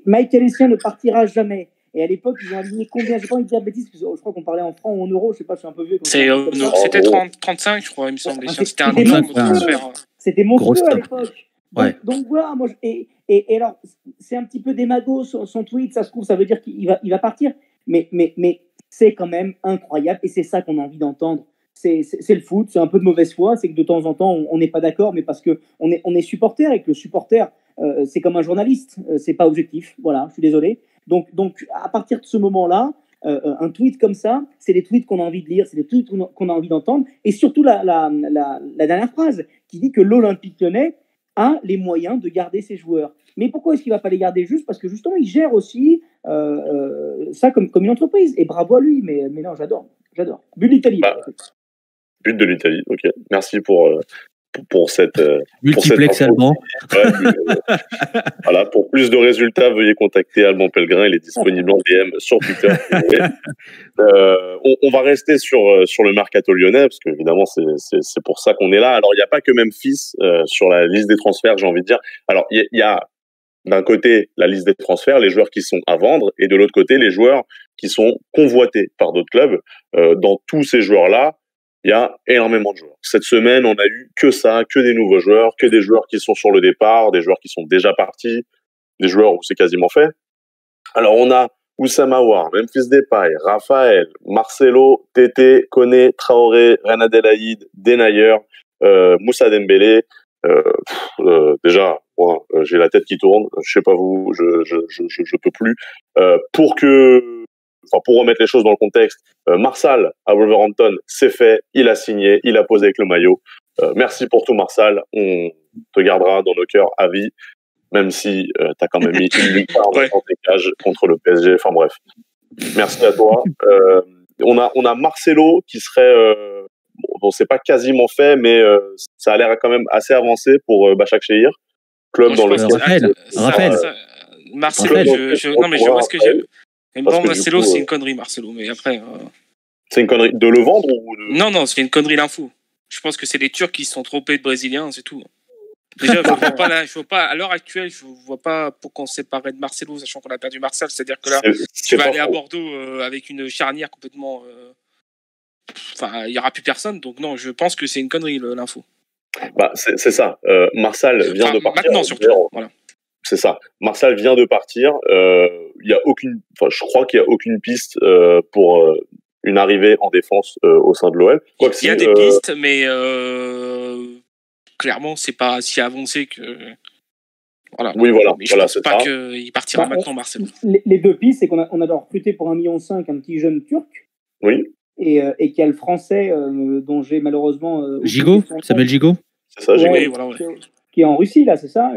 Michael Essien ne partira jamais. Et à l'époque, ils ont aligné combien? J'ai pas envie de dire bêtises, parce que je crois qu'on parlait en francs ou en euros, je sais pas, je suis un peu vieux. C'était 35, je crois, il me semble. C'était un transfert. C'était monstrueux à l'époque. Ouais. Donc voilà, moi, et alors, c'est un petit peu démago son tweet, ça se trouve, ça veut dire qu'il va partir. Mais c'est quand même incroyable, et c'est ça qu'on a envie d'entendre. C'est le foot, c'est un peu de mauvaise foi, c'est que de temps en temps, on n'est pas d'accord, mais parce qu'on est supporter, et que le supporter, c'est comme un journaliste, c'est pas objectif. Voilà, je suis désolé. Donc, à partir de ce moment-là, un tweet comme ça, c'est les tweets qu'on a envie de lire, c'est les tweets qu'on a envie d'entendre, et surtout la dernière phrase qui dit que l'Olympique Lyonnais a les moyens de garder ses joueurs. Mais pourquoi est-ce qu'il ne va pas les garder? Juste parce que justement, il gère aussi ça comme une entreprise. Et bravo à lui, mais non, j'adore. But de l'Italie. But de l'Italie, ok. Merci pour pour cette multiplex Alban. Voilà, pour plus de résultats, veuillez contacter Alban Pellegrin. Il est disponible en DM sur Twitter. On va rester sur le mercato lyonnais parce que évidemment c'est pour ça qu'on est là. Alors il n'y a pas que Memphis sur la liste des transferts, j'ai envie de dire. Alors il y a d'un côté la liste des transferts, les joueurs qui sont à vendre, et de l'autre côté les joueurs qui sont convoités par d'autres clubs. Dans tous ces joueurs-là, il y a énormément de joueurs. Cette semaine, on a eu que ça, que des nouveaux joueurs, que des joueurs qui sont sur le départ, des joueurs qui sont déjà partis, des joueurs où c'est quasiment fait. Alors on a Oussama Aouar, Memphis Depay, Raphaël, Marcelo, Tété, Koné, Traoré, Reine Adélaïde, Denayer, Moussa Dembélé. Déjà, moi, j'ai la tête qui tourne. Je sais pas vous, je peux plus. Pour remettre les choses dans le contexte, Marsal à Wolverhampton, c'est fait. Il a signé, il a posé avec le maillot. Merci pour tout, Marsal. On te gardera dans nos cœurs à vie, même si t'as quand même mis une victoire dans tes cages contre le PSG. Enfin bref, merci à toi. On a Marcelo qui serait bon, c'est pas quasiment fait, mais ça a l'air quand même assez avancé pour Başakşehir, club dans lequel Raphaël. Marcelo, non mais je vois ce que j'ai. Bon, Marcelo, c'est une connerie, Marcelo, mais après. C'est une connerie de le vendre ou de... Non, c'est une connerie l'info. Je pense que c'est les Turcs qui se sont trompés de Brésiliens, c'est tout. Déjà, je vois pas, à l'heure actuelle, je vois pas pourquoi on se séparait de Marcelo, sachant qu'on a perdu Marsal. C'est-à-dire que là, tu vas aller à Bordeaux avec une charnière complètement. Enfin, il n'y aura plus personne, donc non, je pense que c'est une connerie l'info. Bah, c'est ça. Marsal vient de partir. Maintenant, surtout. Voilà. C'est ça. Marsal vient de partir. Y a aucune, je crois qu'il n'y a aucune piste pour une arrivée en défense au sein de l'OL. Il y a des pistes, mais clairement, c'est pas si avancé que. Voilà. Oui, voilà. Mais je pense pas qu'il partira maintenant, Marcelo. Les deux pistes, c'est qu'on a recruté pour 1,5 million un petit jeune turc. Oui. Et qu'il y a le français dont j'ai malheureusement. Gigot, Samuel Gigot. C'est ça, Gigot. Oui, voilà, ouais. Qui est en Russie, là, c'est ça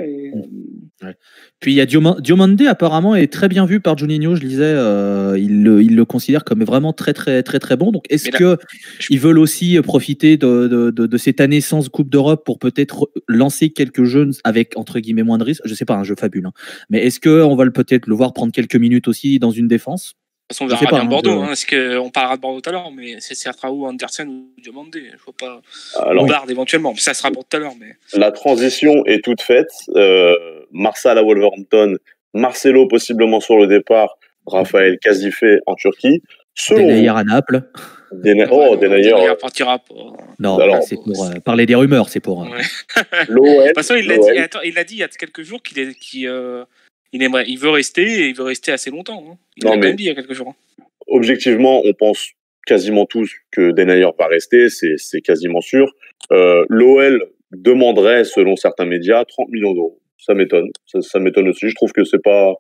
Ouais. Puis il y a Diomande, apparemment, est très bien vu par Juninho, je lisais. Il le considère comme vraiment très, très, très, très bon. Donc, est-ce qu'ils veulent aussi profiter de cette année sans Coupe d'Europe pour peut-être lancer quelques jeunes avec, entre guillemets, moins de risques? Je sais pas, un jeu fabule. Hein. Mais est-ce qu'on va peut-être le voir prendre quelques minutes aussi dans une défense? De toute façon, on verra bien Bordeaux. Est-ce qu'on parlera de Bordeaux tout à l'heure, mais c'est Raoult, Andersen ou Diomande. Je vois pas. Alors, Bard éventuellement. Ça sera pour tout à l'heure. Mais... La transition est toute faite. Marsal à Wolverhampton, Marcelo possiblement sur le départ, Raphaël quasi fait en Turquie. Denayer à Naples. Denayer partira pas. Non, alors, c'est pour parler des rumeurs. C'est pour. Ouais. De toute façon, il l'a dit il y a quelques jours il veut rester et il veut rester assez longtemps. Hein. Il l'a même dit il y a quelques jours. Hein. Objectivement, on pense quasiment tous que Denayer va rester, c'est quasiment sûr. L'OL demanderait, selon certains médias, 30 millions d'euros. Ça m'étonne. Ça m'étonne aussi. Je trouve que c'est pas.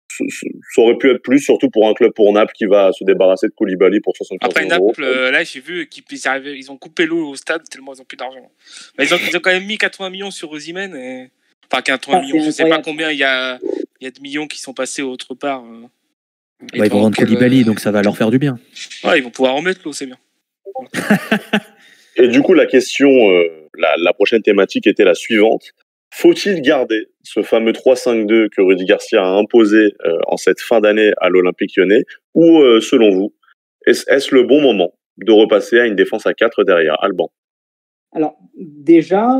Ça aurait pu être plus, surtout pour un club pour Naples qui va se débarrasser de Koulibaly pour 75 millions d'euros. Après Naples, là j'ai vu ils ont coupé l'eau au stade tellement ils ont plus d'argent. Mais ils ont quand même mis 80 millions sur Osimhen. Enfin 80 millions, je sais pas combien il y a de millions qui sont passés autre part. Ils vont vendre Koulibaly, donc ça va leur faire du bien. Ouais, ils vont pouvoir remettre l'eau, c'est bien. Et du coup, la question, la prochaine thématique était la suivante. Faut-il garder ce fameux 3-5-2 que Rudy Garcia a imposé en cette fin d'année à l'Olympique Lyonnais, ou selon vous, est-ce le bon moment de repasser à une défense à 4 derrière Alban? Alors déjà,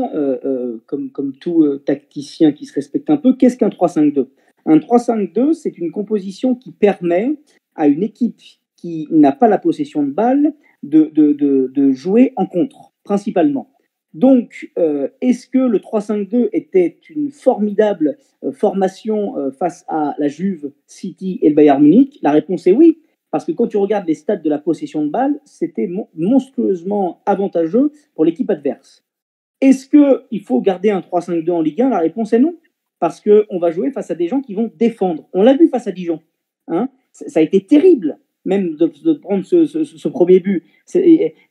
comme tout tacticien qui se respecte un peu, qu'est-ce qu'un 3-5-2 ? Un 3-5-2, c'est une composition qui permet à une équipe qui n'a pas la possession de balle de jouer en contre, principalement. Donc, est-ce que le 3-5-2 était une formidable formation face à la Juve, City et le Bayern Munich? La réponse est oui, parce que quand tu regardes les stats de la possession de balle, c'était monstrueusement avantageux pour l'équipe adverse. Est-ce qu'il faut garder un 3-5-2 en Ligue 1? La réponse est non, parce qu'on va jouer face à des gens qui vont défendre. On l'a vu face à Dijon. Hein, ça a été terrible, même de prendre ce premier but.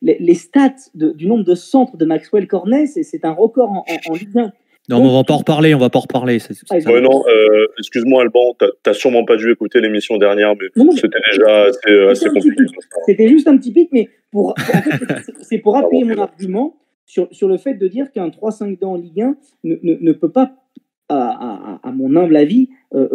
Les stats du nombre de centres de Maxwell Cornet, c'est un record en Ligue 1. Non, mais on va pas en reparler. Ouais, non, excuse-moi Alban, t'as sûrement pas dû écouter l'émission dernière, mais c'était déjà assez compliqué. C'était juste un petit pic, mais c'est pour appuyer mon argument sur le fait de dire qu'un 3-5-2 en Ligue 1 ne peut pas, à mon humble avis,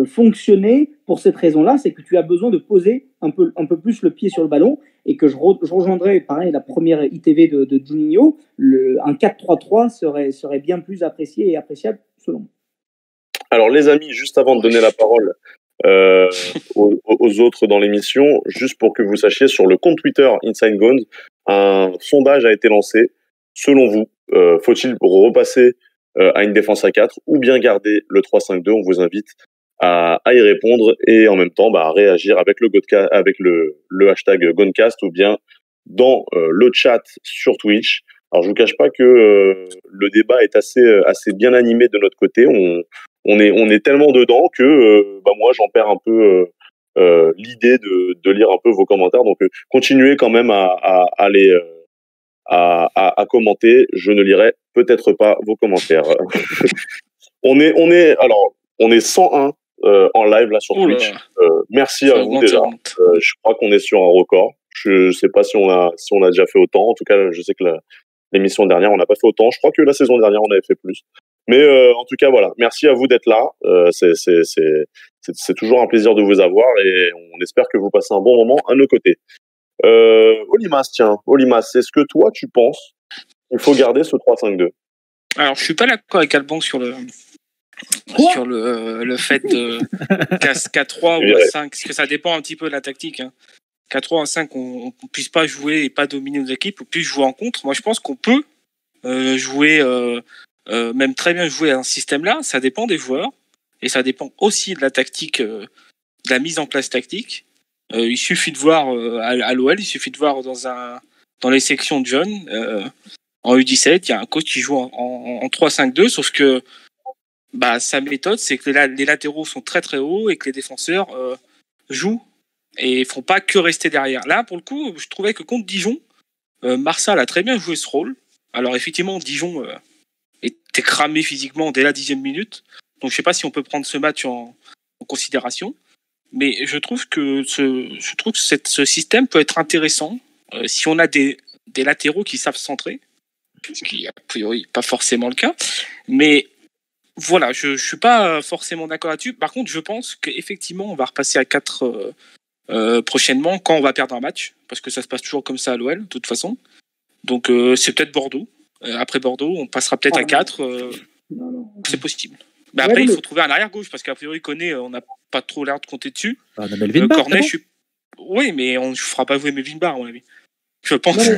fonctionner pour cette raison-là, c'est que tu as besoin de poser un peu plus le pied sur le ballon, et que je rejoindrais, pareil, la première ITV de Juninho, un 4-3-3 serait bien plus apprécié et appréciable, selon moi. Alors les amis, juste avant de donner la parole aux autres dans l'émission, juste pour que vous sachiez, sur le compte Twitter Inside Gones, un sondage a été lancé. Selon vous, faut-il repasser à une défense à 4 ou bien garder le 3-5-2? On vous invite à y répondre et en même temps à réagir avec le hashtag Gonecast ou bien dans le chat sur Twitch. Alors je vous cache pas que le débat est assez bien animé de notre côté. On est tellement dedans que moi j'en perds un peu l'idée de lire un peu vos commentaires. Donc continuez quand même à commenter. Je ne lirai peut-être pas vos commentaires. on est 101 en live là sur Twitch. Merci à vous déjà. Je crois qu'on est sur un record. Je sais pas si on a déjà fait autant. En tout cas, je sais que l'émission dernière on n'a pas fait autant. Je crois que la saison dernière on avait fait plus. Mais en tout cas voilà, merci à vous d'être là. C'est toujours un plaisir de vous avoir et on espère que vous passez un bon moment à nos côtés. Olimas, est-ce que toi tu penses qu'il faut garder ce 3-5-2? Alors je suis pas d'accord avec Alban sur le fait de qu'à 3 ou à 5, parce que ça dépend un petit peu de la tactique. Qu'à 3 ou à 5, on puisse pas jouer et pas dominer nos équipes, on puisse jouer en contre. Moi je pense qu'on peut jouer, même très bien jouer à un système-là. Ça dépend des joueurs et ça dépend aussi de la tactique, de la mise en place tactique. Il suffit de voir à l'OL, il suffit de voir dans les sections de jeunes, en U17, il y a un coach qui joue en 3-5-2, sauf que sa méthode, c'est que les latéraux sont très très hauts et que les défenseurs jouent et font pas que rester derrière. Là, pour le coup, je trouvais que contre Dijon, Marsal a très bien joué ce rôle. Alors effectivement, Dijon était cramé physiquement dès la 10e minute, donc je sais pas si on peut prendre ce match en considération. Mais je trouve que ce système peut être intéressant si on a des latéraux qui savent centrer, ce qui a priori pas forcément le cas. Mais voilà, je suis pas forcément d'accord là-dessus. Par contre, je pense qu'effectivement, on va repasser à 4 prochainement quand on va perdre un match, parce que ça se passe toujours comme ça à l'OL, de toute façon. Donc c'est peut-être Bordeaux. Après Bordeaux, on passera peut-être à 4. C'est possible. Mais après, il faut trouver un arrière-gauche, parce qu'a priori, Koné, on n'a pas trop l'air de compter dessus. On a Melvin Barr. Cornet, oui, mais on ne fera pas jouer Melvin Barr, à mon avis. Je pense.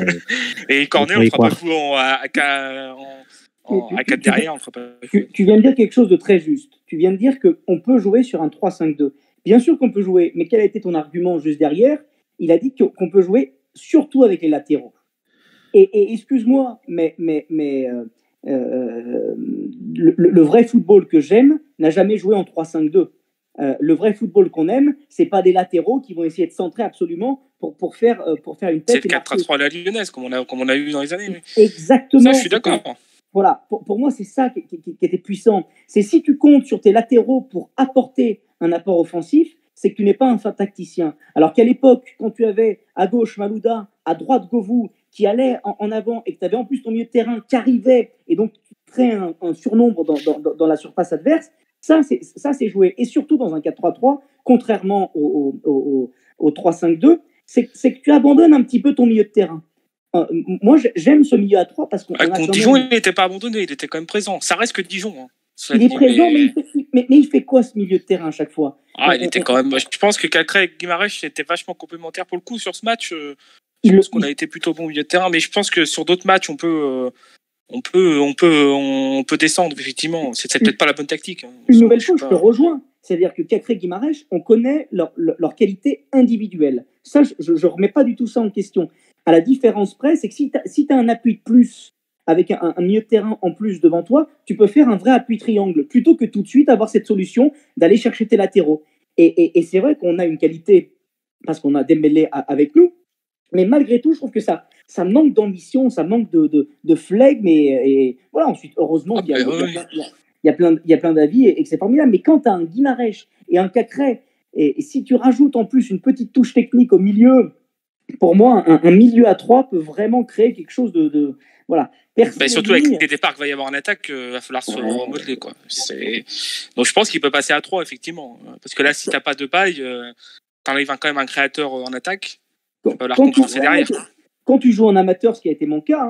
Et Cornet, on ne fera pas jouer à 4 derrière. On fera pas jouer. Tu viens de dire quelque chose de très juste. Tu viens de dire qu'on peut jouer sur un 3-5-2. Bien sûr qu'on peut jouer, mais quel a été ton argument juste derrière? Il a dit qu'on peut jouer surtout avec les latéraux. Et excuse-moi, mais le vrai football que j'aime n'a jamais joué en 3-5-2. Le vrai football qu'on aime, c'est pas des latéraux qui vont essayer de centrer absolument pour faire une tête. C'est le 4-3 à la lyonnaise, comme on a eu dans les années. Mais... Exactement. Ça, je suis d'accord. Voilà, pour moi, c'est ça qui était puissant. C'est si tu comptes sur tes latéraux pour apporter un apport offensif, c'est que tu n'es pas un fin tacticien. Alors qu'à l'époque, quand tu avais à gauche Malouda, à droite Govou, qui allait en avant et que tu avais en plus ton milieu de terrain qui arrivait et donc tu créais un surnombre dans la surface adverse, ça c'est joué. Et surtout dans un 4-3-3, contrairement au 3-5-2, c'est que tu abandonnes un petit peu ton milieu de terrain. Moi, j'aime ce milieu à 3 parce qu'on contre Dijon, il n'était pas abandonné, il était quand même présent. Ça reste que Dijon. Il est présent, mais il fait quoi ce milieu de terrain à chaque fois? Il était quand même. Je pense que Cacré et Guimarães étaient vachement complémentaires pour le coup sur ce match. Je pense qu'on a été plutôt bon au milieu de terrain, mais je pense que sur d'autres matchs, on peut descendre effectivement. C'est peut-être pas la bonne tactique. Une nouvelle chose, je te rejoins. C'est-à-dire que Cacré et Guimarães, on connaît leur qualité individuelle. Ça, je remets pas du tout ça en question. À la différence près, c'est que si tu as un appui de plus avec un milieu de terrain en plus devant toi, tu peux faire un vrai appui triangle plutôt que tout de suite avoir cette solution d'aller chercher tes latéraux. Et c'est vrai qu'on a une qualité parce qu'on a Dembélé avec nous, mais malgré tout, je trouve que ça manque d'ambition, ça manque de flegme et voilà. Ensuite, heureusement, il y a plein d'avis et que c'est formidable. Mais quand tu as un Guimarães et un Cacré, et si tu rajoutes en plus une petite touche technique au milieu, pour moi, un milieu à 3 peut vraiment créer quelque chose de voilà. Surtout avec les départs qu'il va y avoir en attaque, il va falloir se remodeler, quoi. Donc je pense qu'il peut passer à 3, effectivement. Parce que là, si t'as pas de paille, t'enlèves quand même un créateur en attaque, il va falloir compenser derrière. Quand tu joues en amateur, ce qui a été mon cas,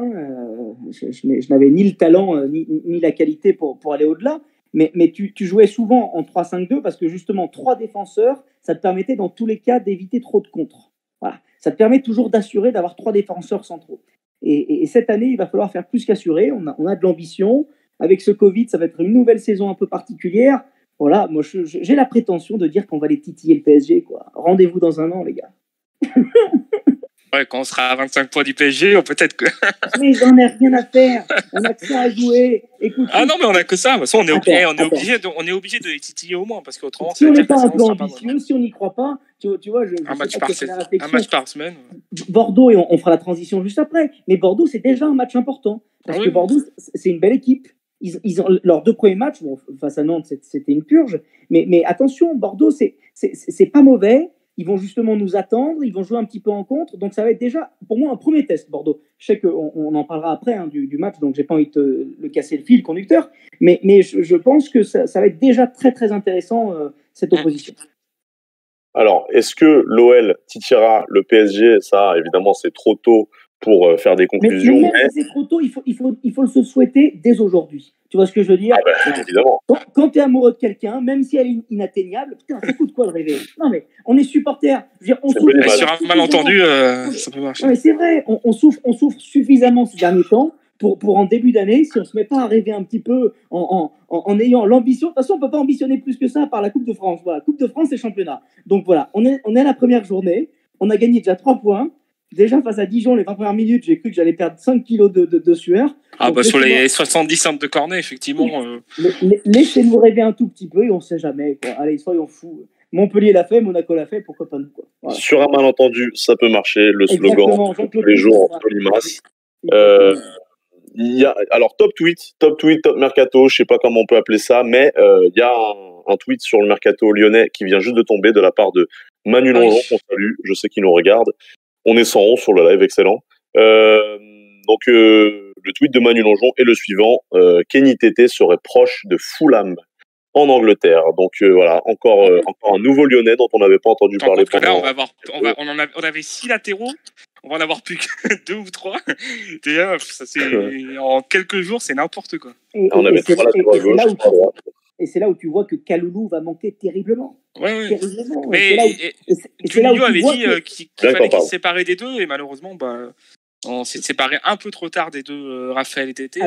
je n'avais ni le talent ni la qualité pour aller au-delà, mais tu jouais souvent en 3-5-2 parce que justement, 3 défenseurs, ça te permettait dans tous les cas d'éviter trop de contres. Voilà. Ça te permet toujours d'assurer d'avoir 3 défenseurs centraux. Et cette année, il va falloir faire plus qu'assurer. On a de l'ambition. Avec ce Covid, ça va être une nouvelle saison un peu particulière. Voilà, moi, j'ai la prétention de dire qu'on va les titiller le PSG, quoi. Rendez-vous dans un an, les gars. Ouais, quand on sera à 25 points du PSG, peut-être que. Mais j'en ai rien à faire. On a que ça à jouer. Écoute, non, mais on a que ça. De toute façon, on est obligé de les titiller au moins, parce qu'autrement, si on n'est pas un peu ambitieux, si on n'y croit pas, tu vois, un match par semaine. Bordeaux, et on fera la transition juste après. Mais Bordeaux, c'est déjà un match important parce que Bordeaux, c'est une belle équipe. Ils ont leurs 2 premiers matchs, face à Nantes, c'était une purge. Mais attention, Bordeaux, c'est pas mauvais. Ils vont justement nous attendre, ils vont jouer un petit peu en contre. Donc, ça va être déjà, pour moi, un premier test, Bordeaux. Je sais qu'on en parlera après du match, donc j'ai pas envie de le casser le fil conducteur. Mais je pense que ça va être déjà très, très intéressant, cette opposition. Alors, est-ce que l'OL titillera le PSG? Ça, évidemment, c'est trop tôt pour faire des conclusions. Mais même si c'est trop tôt, il faut se souhaiter dès aujourd'hui. Tu vois ce que je veux dire? Évidemment. Quand tu es amoureux de quelqu'un, même si elle est inatteignable, putain, ça coûte quoi de rêver? Non, mais on est supporter. Sur un malentendu, ça peut marcher. Non, mais c'est vrai, on souffre suffisamment ces derniers temps pour en début d'année, si on ne se met pas à rêver un petit peu en ayant l'ambition. De toute façon, on ne peut pas ambitionner plus que ça par la Coupe de France. Voilà, Coupe de France et championnat. Donc voilà, on est à la première journée. On a gagné déjà 3 points. Déjà, face à Dijon, les 20 premières minutes, j'ai cru que j'allais perdre 5 kilos de sueur. Donc, sur les 70 centres de cornet, effectivement. Laissez-nous rêver un tout petit peu et on ne sait jamais, quoi. Allez, soyons fous. Montpellier l'a fait, Monaco l'a fait, pourquoi pas nous, quoi. Voilà. Sur un malentendu, ça peut marcher. Le slogan tous les jours entre limaces. Alors, top tweet, top mercato, je ne sais pas comment on peut appeler ça, mais il y a un tweet sur le mercato lyonnais qui vient juste de tomber de la part de Manu Longeon, qu'on salue, je sais qu'il nous regarde. On est 111 sur le live, excellent. Donc, le tweet de Manu Longeon est le suivant. Kenny Tété serait proche de Fulham en Angleterre. Donc, voilà, encore un nouveau Lyonnais dont on n'avait pas entendu parler pendant... Là, on avait 6 latéraux. On va en avoir plus que 2 ou 3. Déjà, en quelques jours, c'est n'importe quoi. On avait 3 latéraux à gauche, 3 à droite. Et c'est là où tu vois que Kaloulou va manquer terriblement. Ouais. Terriblement. Mais Juninho avait dit qu'il fallait qu'il se séparait des deux, et malheureusement, on s'est séparé un peu trop tard des deux, Raphaël et Tété.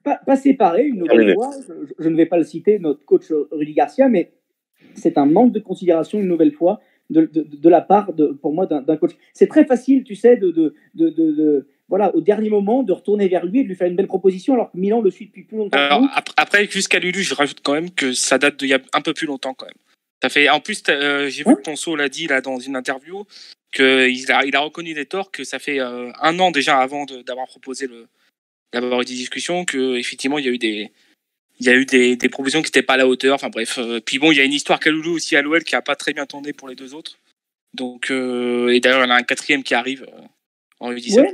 Pas séparé, une nouvelle fois. Je ne vais pas le citer, notre coach Rudy Garcia, mais c'est un manque de considération, une nouvelle fois, de la part, pour moi, d'un coach. C'est très facile, tu sais, voilà, au dernier moment, de retourner vers lui et de lui faire une belle proposition, alors que Milan le suit depuis plus longtemps. Alors, après, jusqu'à Lulu, je rajoute quand même que ça date d'il y a un peu plus longtemps, quand même. Ça fait, en plus, j'ai vu que Ponceau l'a dit là, dans une interview, qu'il a reconnu les torts, que ça fait 1 an déjà avant d'avoir proposé d'avoir eu des discussions, qu'effectivement, il y a eu des propositions qui n'étaient pas à la hauteur. Enfin bref. Puis bon, il y a une histoire Kaloulou aussi à l'OL qui n'a pas très bien tourné pour les 2 autres. Donc, et d'ailleurs, il y en a un 4e qui arrive en U17. Ouais,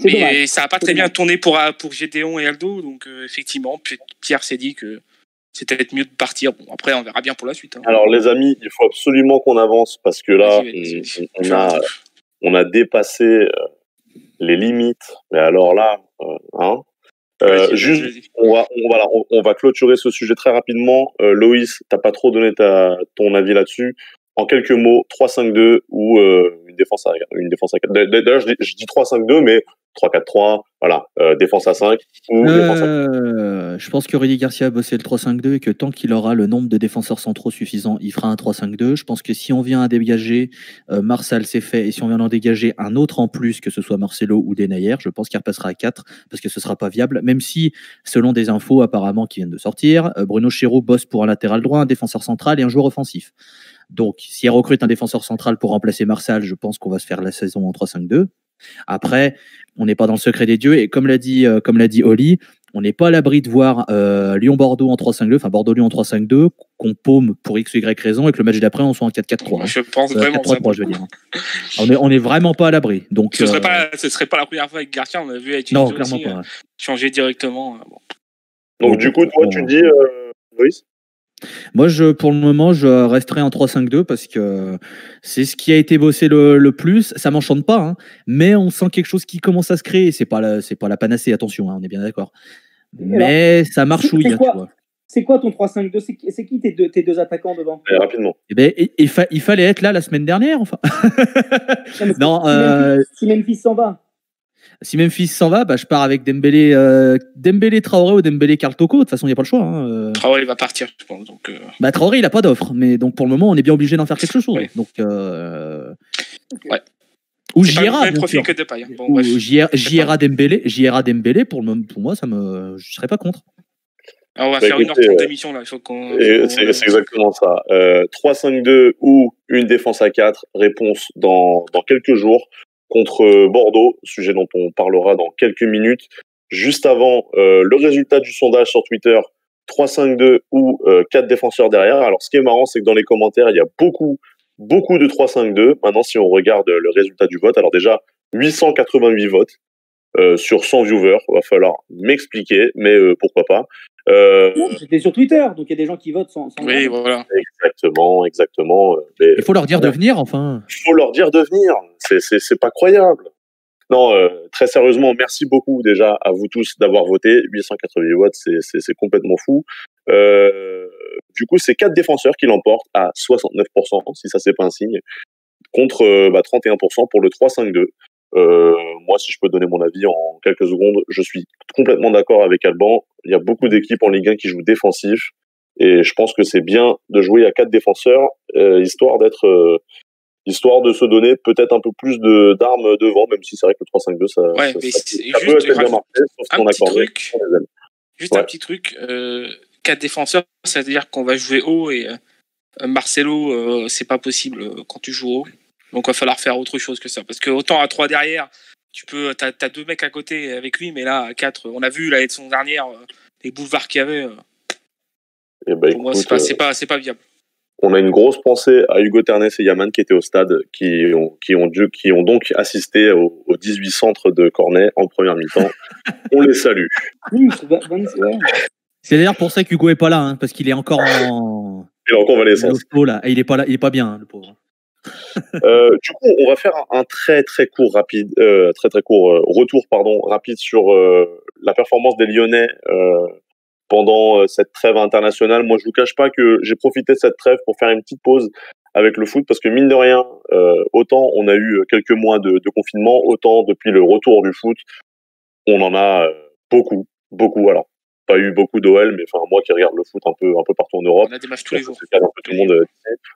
mais ça n'a pas très bien tourné pour Gédéon et Aldo. Donc, effectivement, Pierre s'est dit que c'était peut-être mieux de partir. Bon, après, on verra bien pour la suite. Hein. Alors, les amis, il faut absolument qu'on avance parce que là, on a dépassé les limites. Mais alors là, juste, on va clôturer ce sujet très rapidement. Loïs, t'as pas trop donné ton avis là-dessus. En quelques mots, 3-5-2 ou une défense à 4. D'ailleurs, je dis 3-5-2, mais 3-4-3, voilà, défense à 5 ou défense à 4. Je pense que Rudy Garcia a bossé le 3-5-2 et que tant qu'il aura le nombre de défenseurs centraux suffisant, il fera un 3-5-2. Je pense que si on vient à dégager, Marsal c'est fait, et si on vient d'en dégager un autre en plus, que ce soit Marcelo ou Denayer, je pense qu'il repassera à 4 parce que ce sera pas viable, même si, selon des infos apparemment qui viennent de sortir, Bruno Chéreau bosse pour un latéral droit, un défenseur central et un joueur offensif. Donc, si elle recrute un défenseur central pour remplacer Marsal, je pense qu'on va se faire la saison en 3-5-2. Après, on n'est pas dans le secret des dieux et comme l'a dit Oli, on n'est pas à l'abri de voir Lyon-Bordeaux en 3-5-2, enfin Bordeaux-Lyon en 3-5-2, qu'on paume pour X ou Y raison, et que le match d'après, on soit en 4-4-3. Je pense vraiment 4-3-3, je veux dire. On est vraiment pas à l'abri. Donc, ce serait pas la première fois avec Garcia, on a vu avec non, Chinzo clairement aussi, pas. changer directement. Bon. Donc, du coup, toi, tu dis, Loïs? Moi, pour le moment, je resterai en 3-5-2 parce que c'est ce qui a été bossé le plus. Ça m'enchante pas, hein, mais on sent quelque chose qui commence à se créer. C'est pas la panacée, attention, hein, on est bien d'accord. Mais alors, ça marchouille, tu vois. C'est quoi ton 3-5-2? C'est qui tes deux attaquants devant? Rapidement. Eh ben, il fallait être là la semaine dernière, enfin. Non, si Memphis s'en va. Si Memphis s'en va, je pars avec Dembélé Traoré ou Dembélé Karl Toko. De toute façon, il n'y a pas le choix. Hein. Traoré va partir, je pense. Donc, Traoré, il n'a pas d'offre. Mais donc, pour le moment, on est bien obligé d'en faire quelque chose. Ouais. Donc, ouais. Ou JRA, bien profil sûr. Que de paille. Bon, ou JRA Dembélé, pour moi, je ne serais pas contre. Alors, on va faire 1h30 d'émission là. C'est exactement ça. 3-5-2 ou une défense à 4. Réponse dans quelques jours contre Bordeaux, sujet dont on parlera dans quelques minutes. Juste avant, le résultat du sondage sur Twitter, 3-5-2 ou 4 défenseurs derrière. Alors, ce qui est marrant, c'est que dans les commentaires, il y a beaucoup de 3-5-2. Maintenant, si on regarde le résultat du vote, alors déjà, 888 votes sur 100 viewers. Il va falloir m'expliquer, mais pourquoi pas. C'était sur Twitter, donc il y a des gens qui votent sans oui, voilà. Exactement. Il faut leur dire de venir, enfin. Il faut leur dire de venir. C'est pas croyable. Non, très sérieusement, merci beaucoup déjà à vous tous d'avoir voté. 888 votes, c'est complètement fou. Du coup, c'est 4 défenseurs qui l'emportent à 69%, si ça c'est pas un signe, contre 31% pour le 3-5-2. Moi, si je peux donner mon avis en quelques secondes, je suis complètement d'accord avec Alban. Il y a beaucoup d'équipes en Ligue 1 qui jouent défensif, et je pense que c'est bien de jouer à 4 défenseurs, histoire de se donner peut-être un peu plus d'armes devant, même si c'est vrai que le 3-5-2, ça peut être bien marqué, sauf qu'on accorde. Juste un petit truc, 4 défenseurs, c'est-à-dire qu'on va jouer haut, et Marcelo, c'est pas possible quand tu joues haut. Donc, il va falloir faire autre chose que ça. Parce que autant à 3 derrière, t'as 2 mecs à côté avec lui, mais là, à 4, on a vu la saison dernière, les boulevards qu'il y avait. Pour moi, c'est pas viable. On a une grosse pensée à Hugo Ternès et Yaman qui étaient au stade, qui ont donc assisté aux 18 centres de Cornet en première mi-temps. On les salue. C'est d'ailleurs pour ça qu'Hugo est pas là, hein, parce qu'il est encore en. Il est en convalescence. Là. Et il est pas là, il est pas bien, hein, le pauvre. Du coup, on va faire un très court retour rapide sur la performance des Lyonnais pendant cette trêve internationale. Moi, je vous cache pas que j'ai profité de cette trêve pour faire une petite pause avec le foot, parce que mine de rien, autant on a eu quelques mois de confinement, autant depuis le retour du foot, on en a beaucoup. Alors, pas eu beaucoup d'OL, mais enfin moi qui regarde le foot un peu partout en Europe, on a des matchs tous les jours. Tout le monde,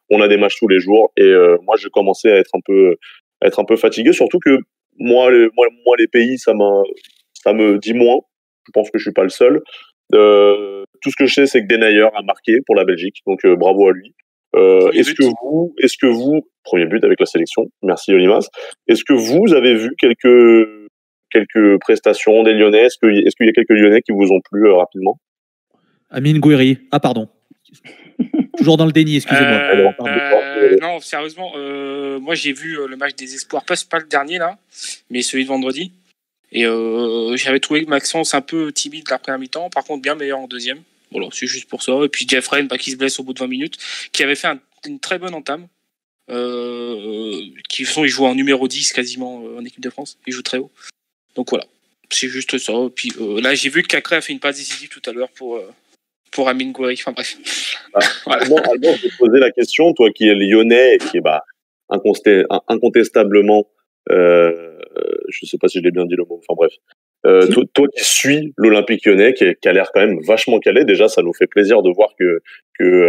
on a des matchs tous les jours, et moi j'ai commencé à être un peu fatigué, surtout que moi les pays ça me dit moins. Je pense que je suis pas le seul. Tout ce que je sais, c'est que Denayer a marqué pour la Belgique, donc bravo à lui. Est-ce que vous, premier but avec la sélection, merci Olimas, est-ce que vous avez vu quelques prestations des Lyonnais? Est-ce qu'il y a quelques Lyonnais qui vous ont plu rapidement? Amine Gouiri. Ah, pardon. Toujours dans le déni, excusez-moi. Non, sérieusement, moi j'ai vu le match des espoirs, pas le dernier là, mais celui de vendredi. Et j'avais trouvé Maxence un peu timide la première mi-temps, par contre bien meilleur en deuxième. Voilà, c'est juste pour ça. Et puis Jeffrey, qui se blesse au bout de 20 minutes, qui avait fait une très bonne entame. De toute façon, il joue en numéro 10 quasiment en équipe de France. Il joue très haut. Donc voilà, c'est juste ça. Et puis là, j'ai vu que Cacré a fait une passe décisive tout à l'heure pour Amine Gouiri. Enfin bref. Voilà. Alban, je vais te poser la question, toi qui es lyonnais et qui est incontestablement, je sais pas si je l'ai bien dit le mot, enfin bref. Toi qui suis l'Olympique Lyonnais, qui a l'air quand même vachement calé, déjà ça nous fait plaisir de voir que tu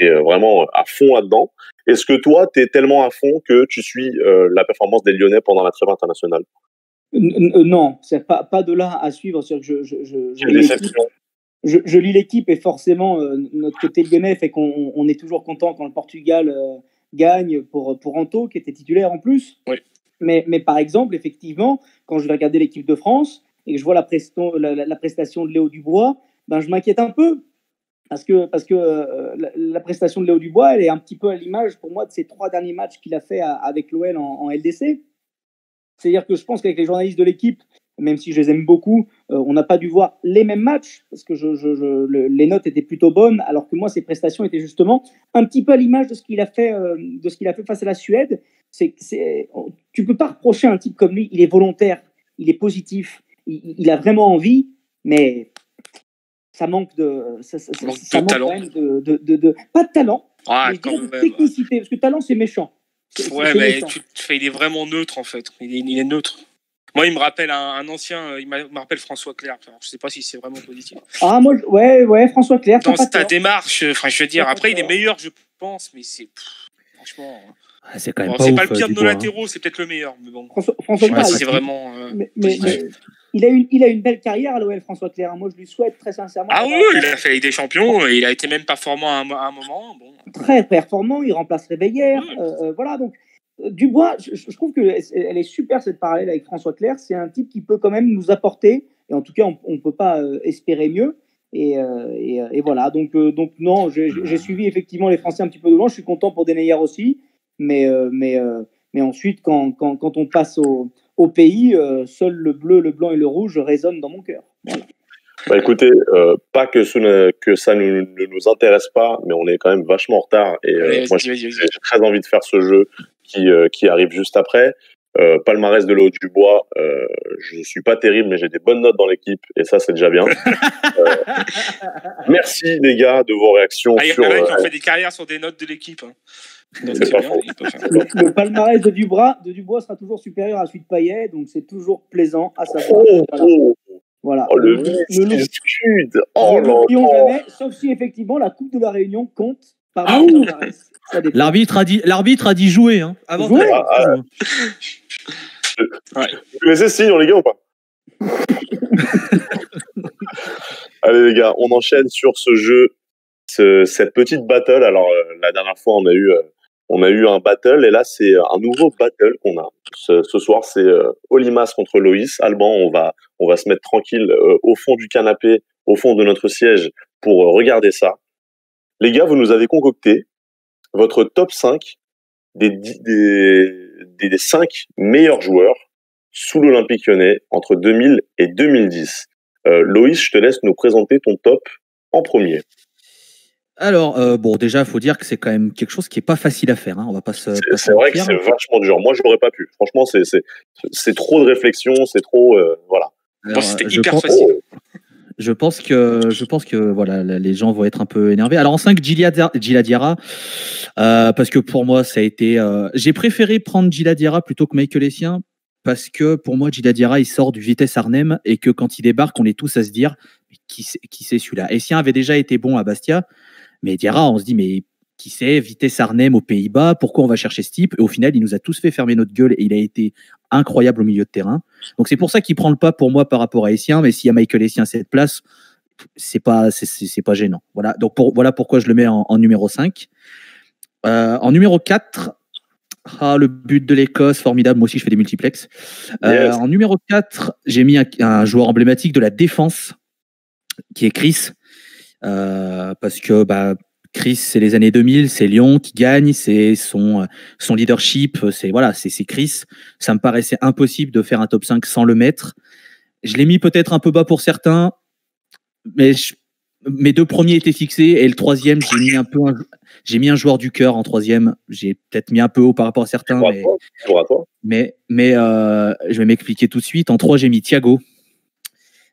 es vraiment à fond là-dedans. Est-ce que toi tu es tellement à fond que tu suis la performance des Lyonnais pendant la trêve internationale? Non, c'est pas de là à suivre. Je lis l'équipe, et forcément notre côté lyonnais fait qu'on est toujours content quand le Portugal gagne pour Anto, qui était titulaire en plus. Oui. Mais par exemple, effectivement, quand je vais regarder l'équipe de France, et que je vois la prestation de Léo Dubois, ben, je m'inquiète un peu. Parce que la prestation de Léo Dubois, elle est un petit peu à l'image pour moi de ces 3 derniers matchs qu'il a fait avec l'OL en LDC. C'est-à-dire que je pense qu'avec les journalistes de l'équipe, même si je les aime beaucoup, on n'a pas dû voir les mêmes matchs parce que les notes étaient plutôt bonnes, alors que moi, ses prestations étaient justement un petit peu à l'image de ce qu'il a fait, face à la Suède. Tu peux pas reprocher un type comme lui. Il est volontaire, il est positif, il a vraiment envie, mais ça manque de talent. Quand même pas de talent, mais de technicité, parce que talent c'est méchant. Il est vraiment neutre en fait. Il est neutre. Moi, il me rappelle un ancien. Il me rappelle François Clerc. Alors, je sais pas si c'est vraiment positif. Ah moi, François Clerc. Dans ta démarche, je veux dire. Après, il est meilleur, je pense, mais c'est franchement. C'est quand même c'est pas le pire de nos latéraux, c'est peut-être le meilleur, mais bon. François Clerc, c'est vraiment. Mais il a une belle carrière à l'OL, François Clerc. Moi, je lui souhaite très sincèrement. Ah oui, il a fait des champions. Il a été même performant à un moment. Bon. Très performant. Il remplace Réveillère. Voilà, donc. Dubois, je trouve qu'elle est super cette parallèle avec François Clerc. C'est un type qui peut quand même nous apporter, et en tout cas, on ne peut pas espérer mieux. Et voilà, donc non, j'ai suivi effectivement les Français un petit peu de loin. Je suis content pour Denayer aussi, mais ensuite, quand on passe au pays, seul le bleu, le blanc et le rouge résonnent dans mon cœur. Voilà. Bah écoutez, pas que ça ne nous intéresse pas, mais on est quand même vachement en retard. Et moi, j'ai très envie de faire ce jeu qui arrive juste après. Palmarès de Léo Dubois, je suis pas terrible, mais j'ai des bonnes notes dans l'équipe, et ça, c'est déjà bien. Merci les gars de vos réactions. Il y en a qui ont fait des carrières sur des notes de l'équipe. Hein. Donc, c'est pas bien, faux. Le palmarès de Dubois sera toujours supérieur à celui de Payet, donc c'est toujours plaisant à savoir. Voilà. Oh, le sud. Oh, ne l'oublions jamais, sauf si effectivement la Coupe de la Réunion compte par palmarès. L'arbitre a dit jouer. Hein, avant jouer. Vous laissez signe, les gars, ou pas? Allez les gars, on enchaîne sur ce jeu, cette petite battle. Alors la dernière fois on a eu un battle, et là c'est un nouveau battle qu'on a. Ce soir c'est Olimas contre Loïs. Alban, on va se mettre tranquille au fond du canapé, au fond de notre siège pour regarder ça. Les gars, vous nous avez concocté votre top 5 des 5 meilleurs joueurs sous l'Olympique Lyonnais entre 2000 et 2010. Loïs, je te laisse nous présenter ton top en premier. Alors, déjà, il faut dire que c'est quand même quelque chose qui n'est pas facile à faire. Hein. On va pas se. C'est vrai que c'est vachement dur. Moi, je n'aurais pas pu. Franchement, c'est trop de réflexion, c'est trop. Voilà. Alors, c'était hyper facile. Je pense que voilà, les gens vont être un peu énervés. Alors en 5, Djila Diarra, parce que pour moi, ça a été. J'ai préféré prendre Djila Diarra plutôt que Michael Essien, parce que pour moi, Djila Diarra, il sort du Vitesse Arnhem, et que quand il débarque, on est tous à se dire qui c'est celui-là. Essien avait déjà été bon à Bastia, mais Diarra, on se dit mais qui c'est, Vitesse Arnhem aux Pays-Bas, pourquoi on va chercher ce type? Et au final, il nous a tous fait fermer notre gueule, et il a été incroyable au milieu de terrain. Donc c'est pour ça qu'il prend le pas pour moi par rapport à Essien, mais s'il y a Michael Essien à cette place, c'est pas gênant. Voilà, donc voilà pourquoi je le mets en numéro 5. En numéro 4, le but de l'Écosse, formidable, moi aussi je fais des multiplex. Yes. En numéro 4, j'ai mis un joueur emblématique de la défense, qui est Chris, parce que Chris, c'est les années 2000, c'est Lyon qui gagne, c'est son leadership, c'est Chris. Ça me paraissait impossible de faire un top 5 sans le mettre. Je l'ai mis peut-être un peu bas pour certains, mais mes 2 premiers étaient fixés, et le 3e, j'ai mis un joueur du cœur en 3e. J'ai peut-être mis un peu haut par rapport à certains, mais je vais m'expliquer tout de suite. En 3, j'ai mis Thiago.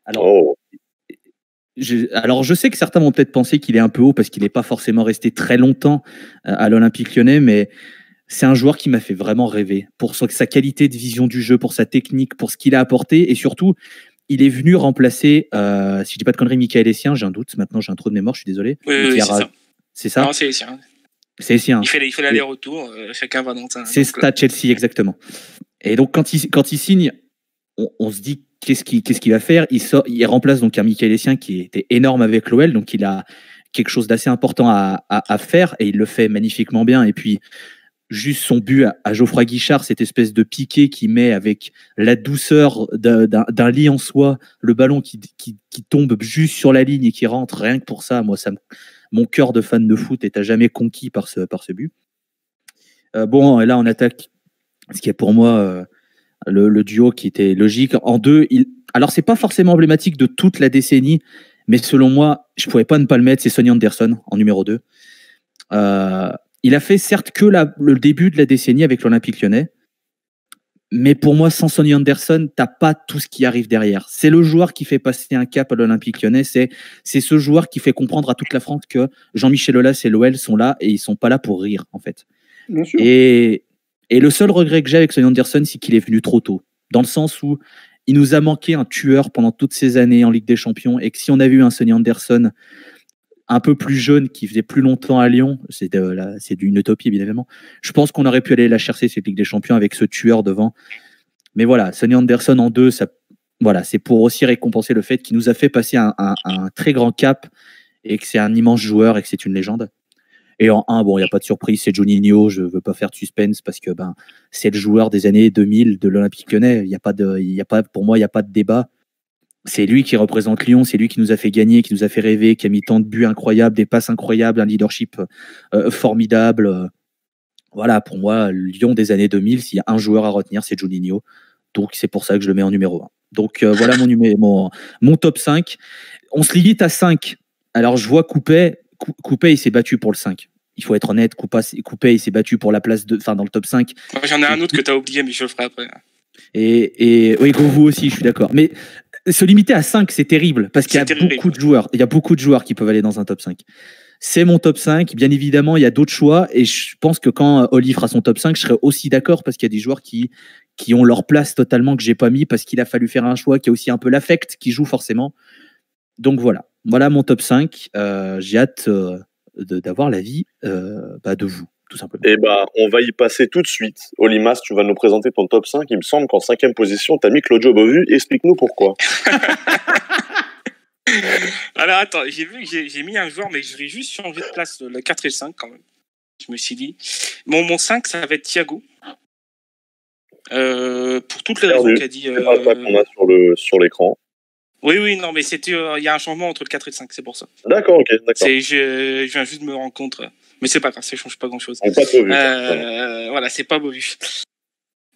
Alors, je sais que certains vont peut-être penser qu'il est un peu haut parce qu'il n'est pas forcément resté très longtemps à l'Olympique Lyonnais, mais c'est un joueur qui m'a fait vraiment rêver pour sa qualité de vision du jeu, pour sa technique, pour ce qu'il a apporté, et surtout, il est venu remplacer, si je dis pas de conneries, Michael Essien. J'ai un doute, maintenant j'ai un trou de mémoire, je suis désolé. Oui, c'est ça. C'est ça? Non, c'est Essien. C'est Essien. Il fait l'aller-retour, chacun va dans un. C'est Stade Chelsea, exactement. Et donc quand il signe, on se dit qu'est-ce qu'il va faire. Il remplace donc un Michael Essien qui était énorme avec l'OL, donc il a quelque chose d'assez important à faire, et il le fait magnifiquement bien. Et puis juste son but à Geoffroy Guichard, cette espèce de piqué qui met avec la douceur d'un lit en soie, le ballon qui tombe juste sur la ligne et qui rentre, rien que pour ça, moi, mon cœur de fan de foot est à jamais conquis par ce but. Bon, et là, on attaque ce qui est pour moi le duo qui était logique. En deux, alors c'est pas forcément emblématique de toute la décennie, mais selon moi, je pouvais pas ne pas le mettre, c'est Sonny Anderson en numéro 2. Il a fait certes que le début de la décennie avec l'Olympique Lyonnais, mais pour moi, sans Sonny Anderson, t'as pas tout ce qui arrive derrière. C'est le joueur qui fait passer un cap à l'Olympique Lyonnais, c'est ce joueur qui fait comprendre à toute la France que Jean-Michel Aulas et l'OL sont là et ils sont pas là pour rire, en fait. Bien sûr. Et le seul regret que j'ai avec Sonny Anderson, c'est qu'il est venu trop tôt, dans le sens où il nous a manqué un tueur pendant toutes ces années en Ligue des Champions, et que si on avait eu un Sonny Anderson un peu plus jeune, qui faisait plus longtemps à Lyon, c'est une utopie évidemment, je pense qu'on aurait pu aller la chercher cette Ligue des Champions avec ce tueur devant. Mais voilà, Sonny Anderson en 2, voilà, c'est pour aussi récompenser le fait qu'il nous a fait passer un très grand cap, et que c'est un immense joueur et que c'est une légende. Et en 1, bon, il n'y a pas de surprise, c'est Juninho, je ne veux pas faire de suspense parce que c'est le joueur des années 2000 de l'Olympique Lyonnais. Pour moi, il n'y a pas de débat. C'est lui qui représente Lyon, c'est lui qui nous a fait gagner, qui nous a fait rêver, qui a mis tant de buts incroyables, des passes incroyables, un leadership formidable. Voilà, pour moi, Lyon des années 2000, s'il y a un joueur à retenir, c'est Juninho. Donc, c'est pour ça que je le mets en numéro 1. Donc, voilà mon top 5. On se limite à 5. Alors, je vois Coupet, il s'est battu pour le 5. Il faut être honnête, Coupet, il s'est battu pour la place dans le top 5. Moi, j'en ai un autre que tu as oublié, mais je le ferai après. Et oui, Govou aussi, je suis d'accord. Mais se limiter à 5, c'est terrible, parce qu'il y a beaucoup de joueurs. Il y a beaucoup de joueurs qui peuvent aller dans un top 5. C'est mon top 5. Bien évidemment, il y a d'autres choix. Et je pense que quand Oli fera son top 5, je serai aussi d'accord, parce qu'il y a des joueurs qui ont leur place totalement que j'ai pas mis, parce qu'il a fallu faire un choix, qui a aussi un peu l'affect qui joue forcément. Donc voilà mon top 5. J'ai hâte d'avoir l'avis de vous, tout simplement. Et on va y passer tout de suite. Olimas, tu vas nous présenter ton top 5. Il me semble qu'en 5e position, tu as mis Claudio Bovu. Explique-nous pourquoi. Alors attends, j'ai mis un joueur, mais je vais juste changer de place, le 4 et le 5 quand même. Je me suis dit. Mon 5, ça va être Thiago. Pour toutes les raisons qu'a dit. C'est pas ça qu'on a sur l'écran. Oui, non, mais il y a un changement entre le 4 et le 5, c'est pour ça. D'accord, ok, d'accord. Je viens juste de me rendre compte. Mais c'est pas grave, ça change pas grand-chose. Pas Bovu. Voilà, c'est pas Bovu.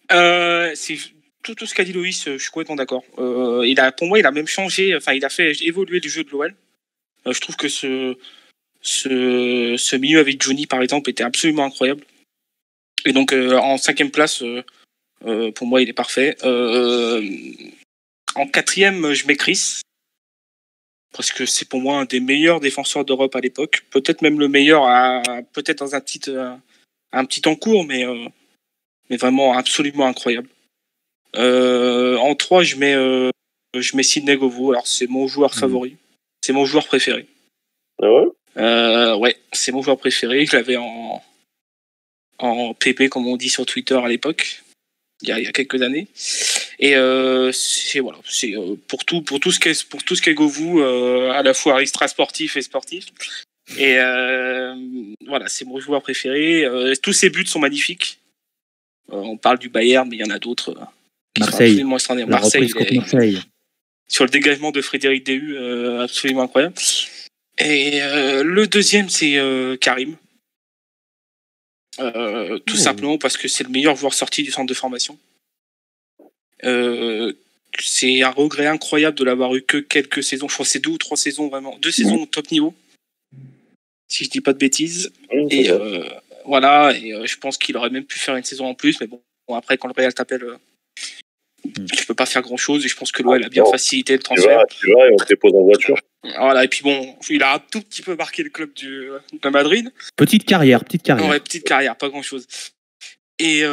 C'est tout ce qu'a dit Loïs, je suis complètement d'accord. Pour moi, il a même changé, il a fait évoluer le jeu de l'OL. Je trouve que ce milieu avec Johnny, par exemple, était absolument incroyable. Et donc, en 5e place, pour moi, il est parfait. En 4e, je mets Chris. Parce que c'est pour moi un des meilleurs défenseurs d'Europe à l'époque. Peut-être même le meilleur, peut-être dans un petit encours, mais vraiment absolument incroyable. En 3, je mets Sidney Govou. Alors, c'est mon joueur favori. C'est mon joueur préféré. Ah ouais? Ouais, c'est mon joueur préféré. Je l'avais en PP, comme on dit sur Twitter à l'époque, il y a quelques années. Et c'est pour tout ce qu'est Govou, à la fois extra sportif et sportif. Et voilà, c'est mon joueur préféré. Tous ses buts sont magnifiques. On parle du Bayern, mais il y en a d'autres. Marseille. Marseille. Sur le dégagement de Frédéric Déhu, absolument incroyable. Et le deuxième, c'est Karim. Tout simplement parce que c'est le meilleur joueur sorti du centre de formation. C'est un regret incroyable de l'avoir eu que quelques saisons. Je crois que c'est 2 ou 3 saisons vraiment. 2 saisons au top niveau, si je dis pas de bêtises. Et voilà. Et je pense qu'il aurait même pu faire une saison en plus, mais bon après quand le Real t'appelle, je peux pas faire grand chose. Et je pense que l'OL a bien facilité le transfert. Tu vas et on te dépose en voiture. Voilà. Et puis bon, il a un tout petit peu marqué le club de Madrid. Petite carrière. Ouais, petite carrière, pas grand chose. Et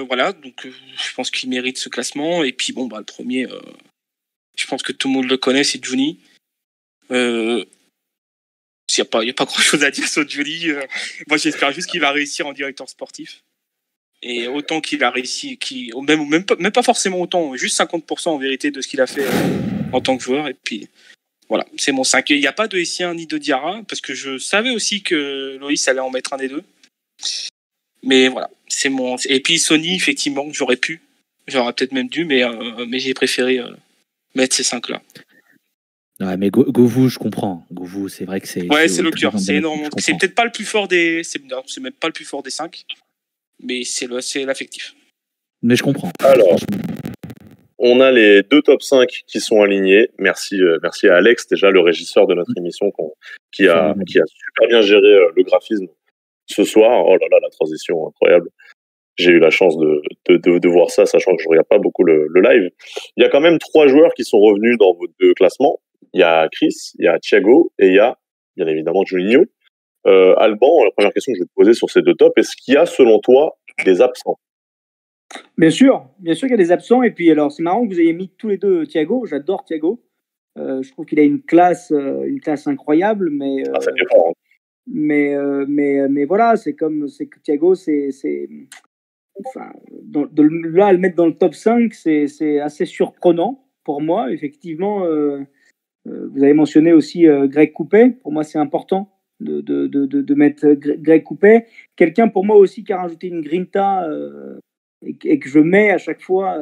voilà, donc je pense qu'il mérite ce classement. Et puis bon, le premier, je pense que tout le monde le connaît, c'est Johnny. Il y a pas grand chose à dire sur Johnny. Moi, j'espère juste qu'il va réussir en directeur sportif. Et autant qu'il a réussi, même pas forcément autant, juste 50% en vérité de ce qu'il a fait en tant que joueur. Et puis voilà, c'est mon 5. Il n'y a pas de Essien ni de Diarra, parce que je savais aussi que Loïs allait en mettre un des deux. Mais voilà, c'est mon. Et puis Sony, effectivement, j'aurais peut-être même dû, mais j'ai préféré mettre ces 5-là. Ouais, mais Govou, je comprends. Govou, c'est vrai que c'est. Ouais, c'est le pire. C'est énorme. C'est peut-être pas le plus fort des. C'est même pas le plus fort des 5, mais c'est l'affectif. Mais je comprends. Alors, on a les 2 top 5 qui sont alignés. Merci à Alex, déjà le régisseur de notre émission, qui a super bien géré le graphisme ce soir. Oh là là, la transition incroyable. J'ai eu la chance de voir ça, sachant que je regarde pas beaucoup le live. Il y a quand même 3 joueurs qui sont revenus dans vos 2 classements. Il y a Chris, il y a Thiago et il y a bien évidemment Juninho. Alban, la première question que je vais te poser sur ces 2 tops, est-ce qu'il y a selon toi des absents? Bien sûr qu'il y a des absents. Et puis alors c'est marrant que vous ayez mis tous les 2 Thiago. J'adore Thiago. Je trouve qu'il a une classe incroyable, mais ça dépend, hein. mais voilà, c'est que Thiago, enfin, là, le mettre dans le top 5, c'est assez surprenant pour moi. Effectivement, vous avez mentionné aussi Greg Coupet. Pour moi, c'est important de mettre Greg Coupet. Quelqu'un pour moi aussi qui a rajouté une grinta et que je mets à chaque fois.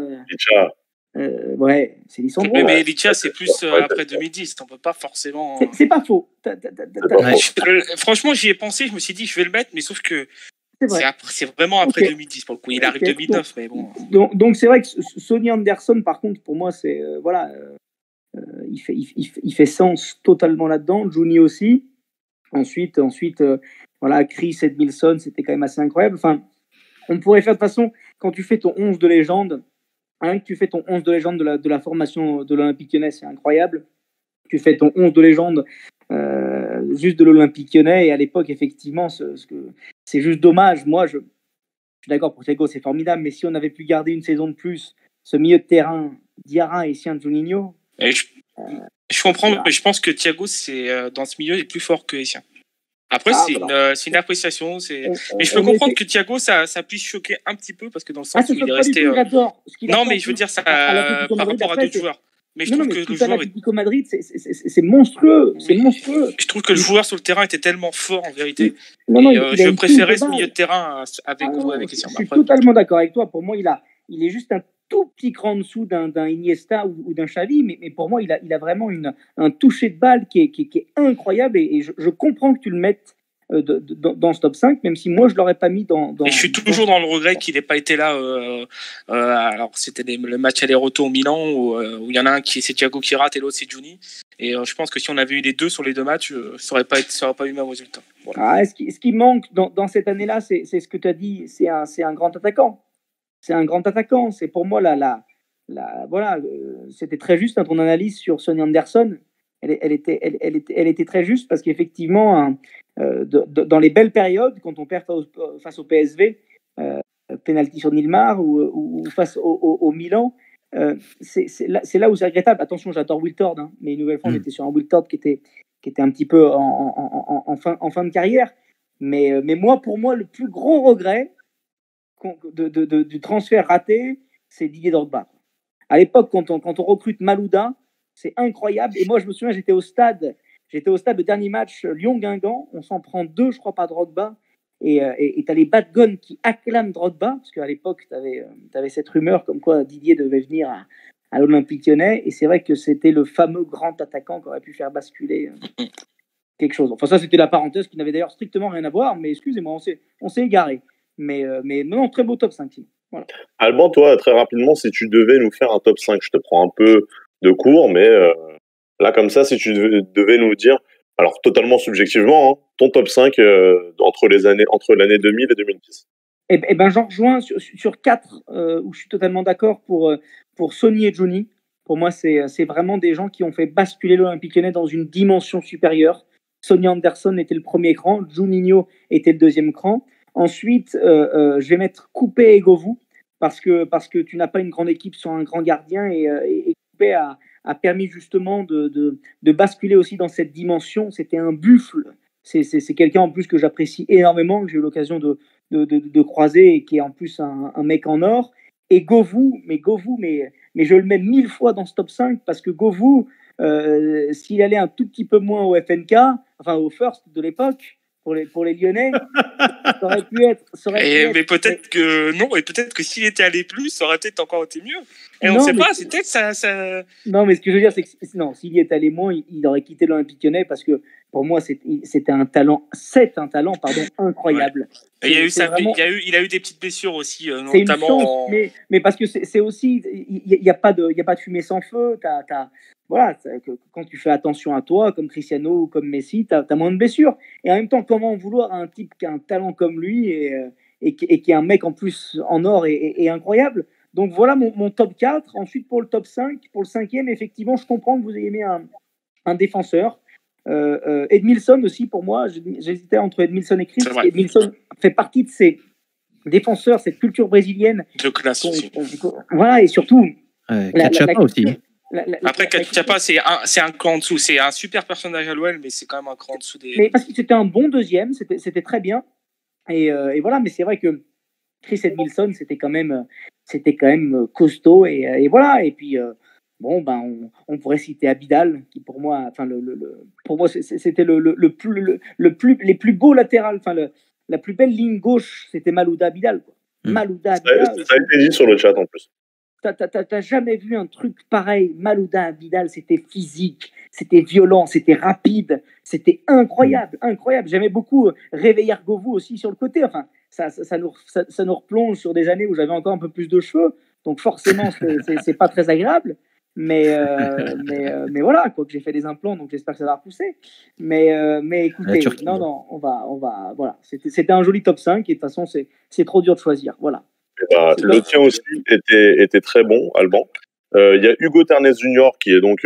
Ouais, c'est Lisandro. Mais Licha, c'est plus après 2010. On peut pas forcément. C'est pas faux. Franchement, j'y ai pensé. Je me suis dit, je vais le mettre, mais sauf que c'est vraiment après 2010 pour le coup. Il arrive 2009, mais bon. Donc c'est vrai que Sonny Anderson, par contre, pour moi, c'est voilà, il fait sens totalement là-dedans. Juni aussi. Ensuite, voilà, Chris Edmilson, c'était quand même assez incroyable. Enfin, on pourrait faire de toute façon quand tu fais ton 11 de légende. Que tu fais ton 11 de légende de la formation de l'Olympique Lyonnais, c'est incroyable. Tu fais ton 11 de légende juste de l'Olympique Lyonnais, et à l'époque, effectivement, c'est juste dommage. Moi, je suis d'accord pour Thiago, c'est formidable, mais si on avait pu garder une saison de plus, ce milieu de terrain, Diarra et Sian Juninho. Je comprends, mais je pense que Thiago, dans ce milieu, est plus fort que Essien. Après, c'est une appréciation. Mais je peux comprendre que Thiago, ça puisse choquer un petit peu, parce que dans le sens où il est resté. Non, mais je veux dire, ça par rapport à d'autres joueurs. Mais je trouve que le joueur. L'Atlético Madrid, c'est monstrueux. C'est monstrueux. Je trouve que le joueur sur le terrain était tellement fort, en vérité. Je préférais ce milieu de terrain avec Essien. Je suis totalement d'accord avec toi. Pour moi, il est juste un tout petit cran en dessous d'un Iniesta ou d'un Xavi, mais pour moi, il a vraiment un toucher de balle qui est incroyable, et je comprends que tu le mettes dans ce top 5, même si moi, je ne l'aurais pas mis dans... Et je suis toujours dans le regret qu'il n'ait pas été là. Alors, c'était le match aller-retour au Milan, où il y en a un c'est Thiago qui rate et l'autre, c'est Juni. Et je pense que si on avait eu les deux sur les 2 matchs, ça n'aurait pas eu le même résultat. Voilà. Ce qui manque dans cette année-là, c'est ce que tu as dit, c'est un grand attaquant. C'est un grand attaquant. C'est pour moi voilà, c'était très juste ton analyse sur Sonny Anderson. Elle était très juste, parce qu'effectivement, dans les belles périodes, quand on perd face au PSV, penalty sur Nilmar ou face au Milan, c'est là où c'est regrettable. Attention, j'adore Wiltord, hein, mais une nouvelle fois, on était sur un Wiltord qui était un petit peu en fin de carrière. Mais pour moi, le plus gros regret du transfert raté, c'est Didier Drogba. À l'époque, quand on recrute Malouda, c'est incroyable. Et moi, je me souviens, j'étais au stade, le dernier match Lyon-Guingamp. On s'en prend 2, je crois, par Drogba. Et tu as les Badgones qui acclament Drogba, parce qu'à l'époque, tu avais cette rumeur comme quoi Didier devait venir à l'Olympique Lyonnais. Et c'est vrai que c'était le fameux grand attaquant qui aurait pu faire basculer quelque chose. Enfin, ça, c'était la parenthèse qui n'avait d'ailleurs strictement rien à voir. Mais excusez-moi, on s'est égaré. Mais non, très beau top 5. Voilà. Alban, toi, très rapidement, si tu devais nous faire un top 5, je te prends un peu de cours, mais là, comme ça, si tu devais nous dire, alors totalement subjectivement, hein, ton top 5 entre l'année 2000 et 2010. Eh ben, j'en rejoins sur 4 où je suis totalement d'accord pour Sonny et Johnny. Pour moi, c'est vraiment des gens qui ont fait basculer l'Olympique Lyonnais dans une dimension supérieure. Sonny Anderson était le premier cran, Juninho était le deuxième cran. Ensuite, je vais mettre Coupé et Govou, parce que tu n'as pas une grande équipe sur un grand gardien, et Coupé a permis justement de basculer aussi dans cette dimension. C'était un buffle. C'est quelqu'un en plus que j'apprécie énormément, que j'ai eu l'occasion de croiser, et qui est en plus un mec en or. Et Govou, mais je le mets 1000 fois dans ce top 5, parce que Govou, s'il allait un tout petit peu moins au FNK, enfin au First de l'époque, pour les Lyonnais, ça aurait pu être. Mais peut-être que non, et peut-être que s'il était allé plus, ça aurait peut-être encore été mieux. Et on ne sait pas, c'est peut-être ça. Non, mais ce que je veux dire, c'est que s'il y est allé moins, il aurait quitté l'Olympique Lyonnais parce que pour moi, c'est un talent incroyable. Ouais. Il a eu des petites blessures aussi, c'est notamment. Une chance, mais parce que c'est aussi, il n'y a pas de fumée sans feu. Voilà, quand tu fais attention à toi, comme Cristiano ou comme Messi, tu as moins de blessures. Et en même temps, comment en vouloir à un type qui a un talent comme lui et qui est un mec en plus en or et incroyable. Donc voilà mon top 4. Ensuite, pour le top 5, pour le 5e, effectivement, je comprends que vous ayez aimé un défenseur. Edmilson aussi, pour moi, j'hésitais entre Edmilson et Chris. Edmilson fait partie de ces défenseurs, cette culture brésilienne. De classe aussi. Voilà, et surtout... Cachapa aussi. Après, Cachapa, c'est un cran en dessous. C'est un super personnage à l'OL, mais c'est quand même un cran en dessous des. Mais parce que c'était un bon deuxième, c'était très bien. Et voilà, mais c'est vrai que Chris Edmilson, c'était quand même costaud. Et voilà, et puis, on pourrait citer Abidal, qui pour moi, pour moi c'était les plus beaux latérales. La plus belle ligne gauche, c'était Malouda Abidal. Malouda Abidal. Ça a été dit sur le chat en plus. T'as jamais vu un truc pareil. Malouda Abidal, c'était physique, c'était violent, c'était rapide, c'était incroyable. J'aimais beaucoup Réveillard Govou aussi sur le côté. Enfin, ça nous replonge sur des années où j'avais encore un peu plus de cheveux, donc forcément c'est pas très agréable. Mais voilà, quoi, que j'ai fait des implants, donc j'espère que ça va repousser. Mais écoutez, non, on va, voilà, c'était un joli top 5 et de toute façon c'est trop dur de choisir, voilà. Le tien aussi était très bon, Alban. Il y a Hugo Ternes Jr. qui est donc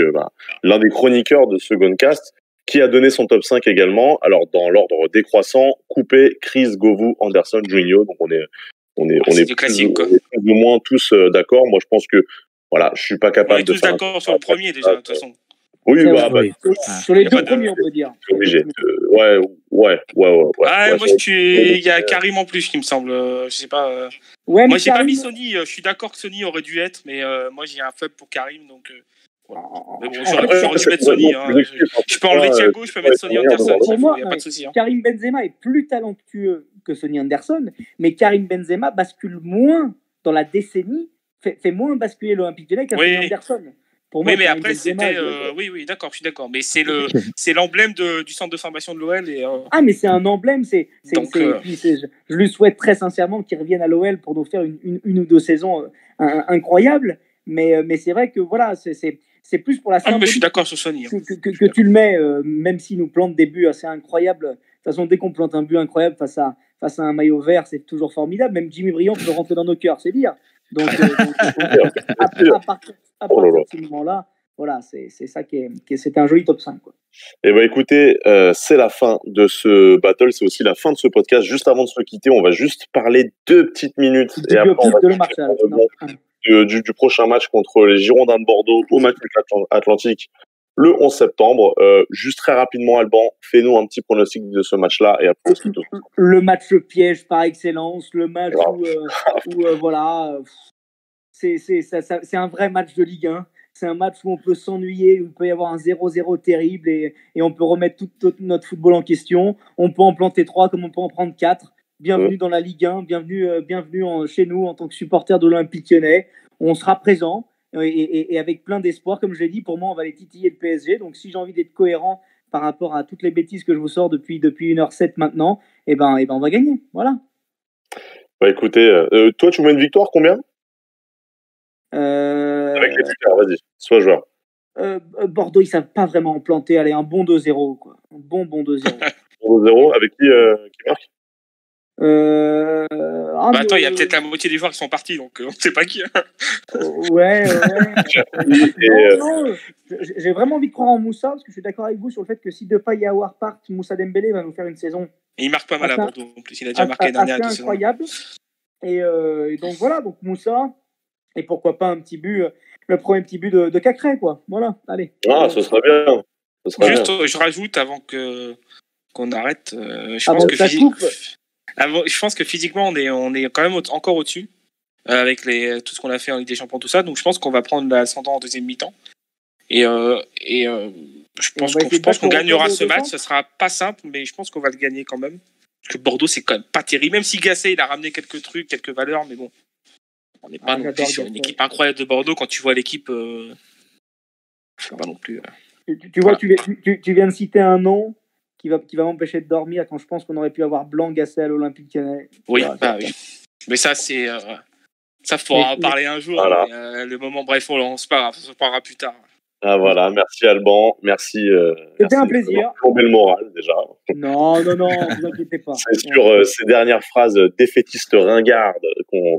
l'un des chroniqueurs de ce Gonecast, qui a donné son top 5 également. Alors dans l'ordre décroissant, Coupé, Chris, Govou, Anderson, Juninho. Donc on est plus ou moins tous d'accord. Moi je pense que voilà, je suis pas capable de. On est tous d'accord sur le premier déjà de toute façon. Oui, sur les deux premiers, on peut dire. Obligé. Ouais. Moi, il y a Karim en plus, qui me semble. Je sais pas. Ouais, moi, j'ai pas mis Sony. Je suis d'accord que Sony aurait dû être, mais moi, j'ai un faible pour Karim, donc. Voilà. Mais bon, j'aurais dû mettre Sony. Je peux enlever Thiago, je peux mettre Sony Anderson. Pour moi, il n'y a pas de souci. Karim Benzema est plus talentueux que Sony Anderson, mais Karim Benzema bascule moins dans la décennie, fait moins basculer l'Olympique Lyonnais qu'un Sony Anderson. Pour moi, mais après, c'était. Oui, d'accord, je suis d'accord. Mais c'est l'emblème du centre de formation de l'OL. Ah, mais c'est un emblème. Je lui souhaite très sincèrement qu'il revienne à l'OL pour nous faire une ou deux saisons incroyables. Mais c'est vrai que voilà, c'est plus pour la symbolique. Mais je suis d'accord sur Sony. Que tu le mets, même s'il nous plante des buts assez incroyables. De toute façon, dès qu'on plante un but incroyable face à un maillot vert, c'est toujours formidable. Même Jimmy Briand peut rentrer dans nos cœurs, c'est dire. Donc à partir de ce moment-là, voilà, c'est ça c'était un joli top 5. Quoi. Eh ben écoutez, c'est la fin de ce battle, c'est aussi la fin de ce podcast. Juste avant de se quitter, on va juste parler 2 petites minutes et après on va du prochain match contre les Girondins de Bordeaux au match Atlantique le 11 septembre. Juste très rapidement, Alban, fais-nous un petit pronostic de ce match-là et après tout. Le match piège par excellence, le match où voilà, c'est un vrai match de Ligue 1. C'est un match où on peut s'ennuyer, où il peut y avoir un 0-0 terrible et on peut remettre tout notre football en question. On peut en planter 3 comme on peut en prendre 4. Bienvenue dans la Ligue 1, bienvenue chez nous en tant que supporter de l'Olympique Lyonnais. On sera présent et avec plein d'espoir. Comme je l'ai dit, pour moi, on va les titiller le PSG. Donc si j'ai envie d'être cohérent par rapport à toutes les bêtises que je vous sors depuis 1h07 maintenant, et ben on va gagner. Voilà. Bah écoutez, toi tu mets une victoire combien avec les titulaires, vas-y, sois joueur. Bordeaux, ils savent pas vraiment en planter. Allez, un bon 2-0, quoi. Un bon 2-0. 2-0, avec qui marque attends, il y a peut-être la moitié des joueurs qui sont partis, donc on ne sait pas qui. Ouais. Non, j'ai vraiment envie de croire en Moussa, parce que je suis d'accord avec vous sur le fait que si Depay et Aouar partent, Moussa Dembélé va nous faire une saison. Et il marque pas mal à Bordeaux, en plus. Il a déjà marqué l'année dernière. C'est incroyable. Et donc voilà, donc Moussa, et pourquoi pas un petit but, le premier petit but de Cacré, quoi. Voilà, allez. Ce serait bien. Je rajoute avant qu'on arrête. Je pense que physiquement, on est quand même encore au-dessus avec tout ce qu'on a fait en Ligue des Champions, tout ça. Donc je pense qu'on va prendre l'ascendant en deuxième mi-temps. Et Je pense qu'on gagnera ce match. Ce sera pas simple, mais je pense qu'on va le gagner quand même. Parce que Bordeaux, c'est quand même pas terrible. Même si Gasset, il a ramené quelques trucs, quelques valeurs, mais bon. On n'est pas non plus sur une équipe incroyable de Bordeaux. Quand tu vois l'équipe, c'est pas non plus. Tu vois, tu viens de citer un nom qui va m'empêcher de dormir quand je pense qu'on aurait pu avoir Blanc, Gasset à l'Olympique Lyonnais. Oui, oui. Mais ça, c'est. Ça, faudra en parler un jour. Voilà. Mais, le moment, bref, on se parlera plus tard. Ah voilà, merci Alban, merci. C'était un plaisir. Plomber le moral déjà. Non, vous inquiétez pas. C'est sur ces dernières phrases défaitistes ringardes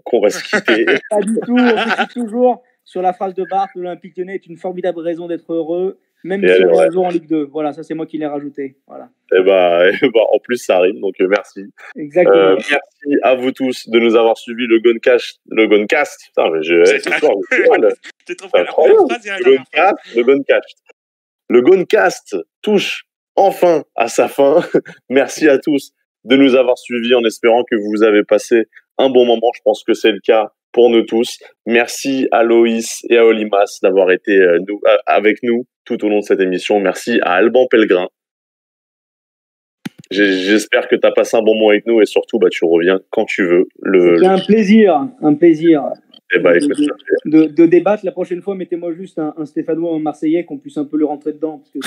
qu'on va se quitter. Pas du tout, on se quitte toujours sur la phrase de Barthes, l'Olympique Lyonnais est une formidable raison d'être heureux, même si on est en Ligue 2. Voilà, ça c'est moi qui l'ai rajouté. Voilà. Et bah, en plus ça arrive, donc merci. Exactement. Merci à vous tous de nous avoir suivis le Goncast. Putain, mais ce soir, c'est trop bien. La première phrase et la dernière phrase. Le Goncast. Le Goncast touche enfin à sa fin. Merci à tous de nous avoir suivis en espérant que vous avez passé un bon moment. Je pense que c'est le cas pour nous tous. Merci à Loïs et à Olimas d'avoir été avec nous tout au long de cette émission. Merci à Alban Pellegrin. J'espère que tu as passé un bon moment avec nous et surtout, tu reviens quand tu veux. C'est un plaisir. Eh ben, de débattre. La prochaine fois, mettez-moi juste un Stéphanois ou un Marseillais qu'on puisse un peu le rentrer dedans. Parce que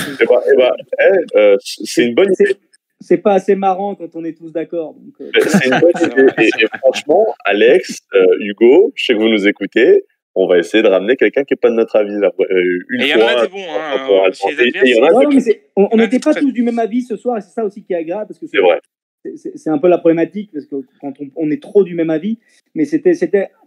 c'est une bonne idée. C'est pas assez marrant quand on est tous d'accord. C'est une bonne idée. Et franchement, Alex, Hugo, je sais que vous nous écoutez. On va essayer de ramener quelqu'un qui n'est pas de notre avis. Il y en a des bons. On n'était pas tous du même avis ce soir et c'est ça aussi qui est agréable. Parce que c'est vrai. C'est un peu la problématique parce que quand on est trop du même avis, mais c'était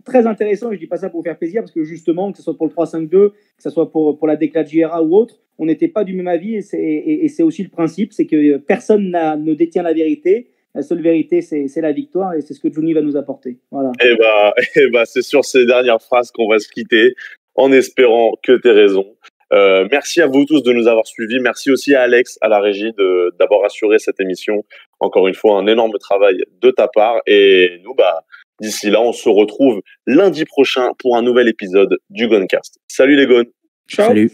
très intéressant et je dis pas ça pour faire plaisir parce que justement que ce soit pour le 3-5-2, que ce soit pour la déclat de JRA ou autre, on n'était pas du même avis et c'est aussi le principe, c'est que personne ne détient la vérité. La seule vérité, c'est la victoire et c'est ce que Johnny va nous apporter. Voilà. Et c'est sur ces dernières phrases qu'on va se quitter en espérant que tu aies raison. Merci à vous tous de nous avoir suivis. Merci aussi à Alex, à la régie, d'avoir assuré cette émission. Encore une fois, un énorme travail de ta part. Et nous, d'ici là, on se retrouve lundi prochain pour un nouvel épisode du Goncast. Salut les Gones. Ciao. Salut.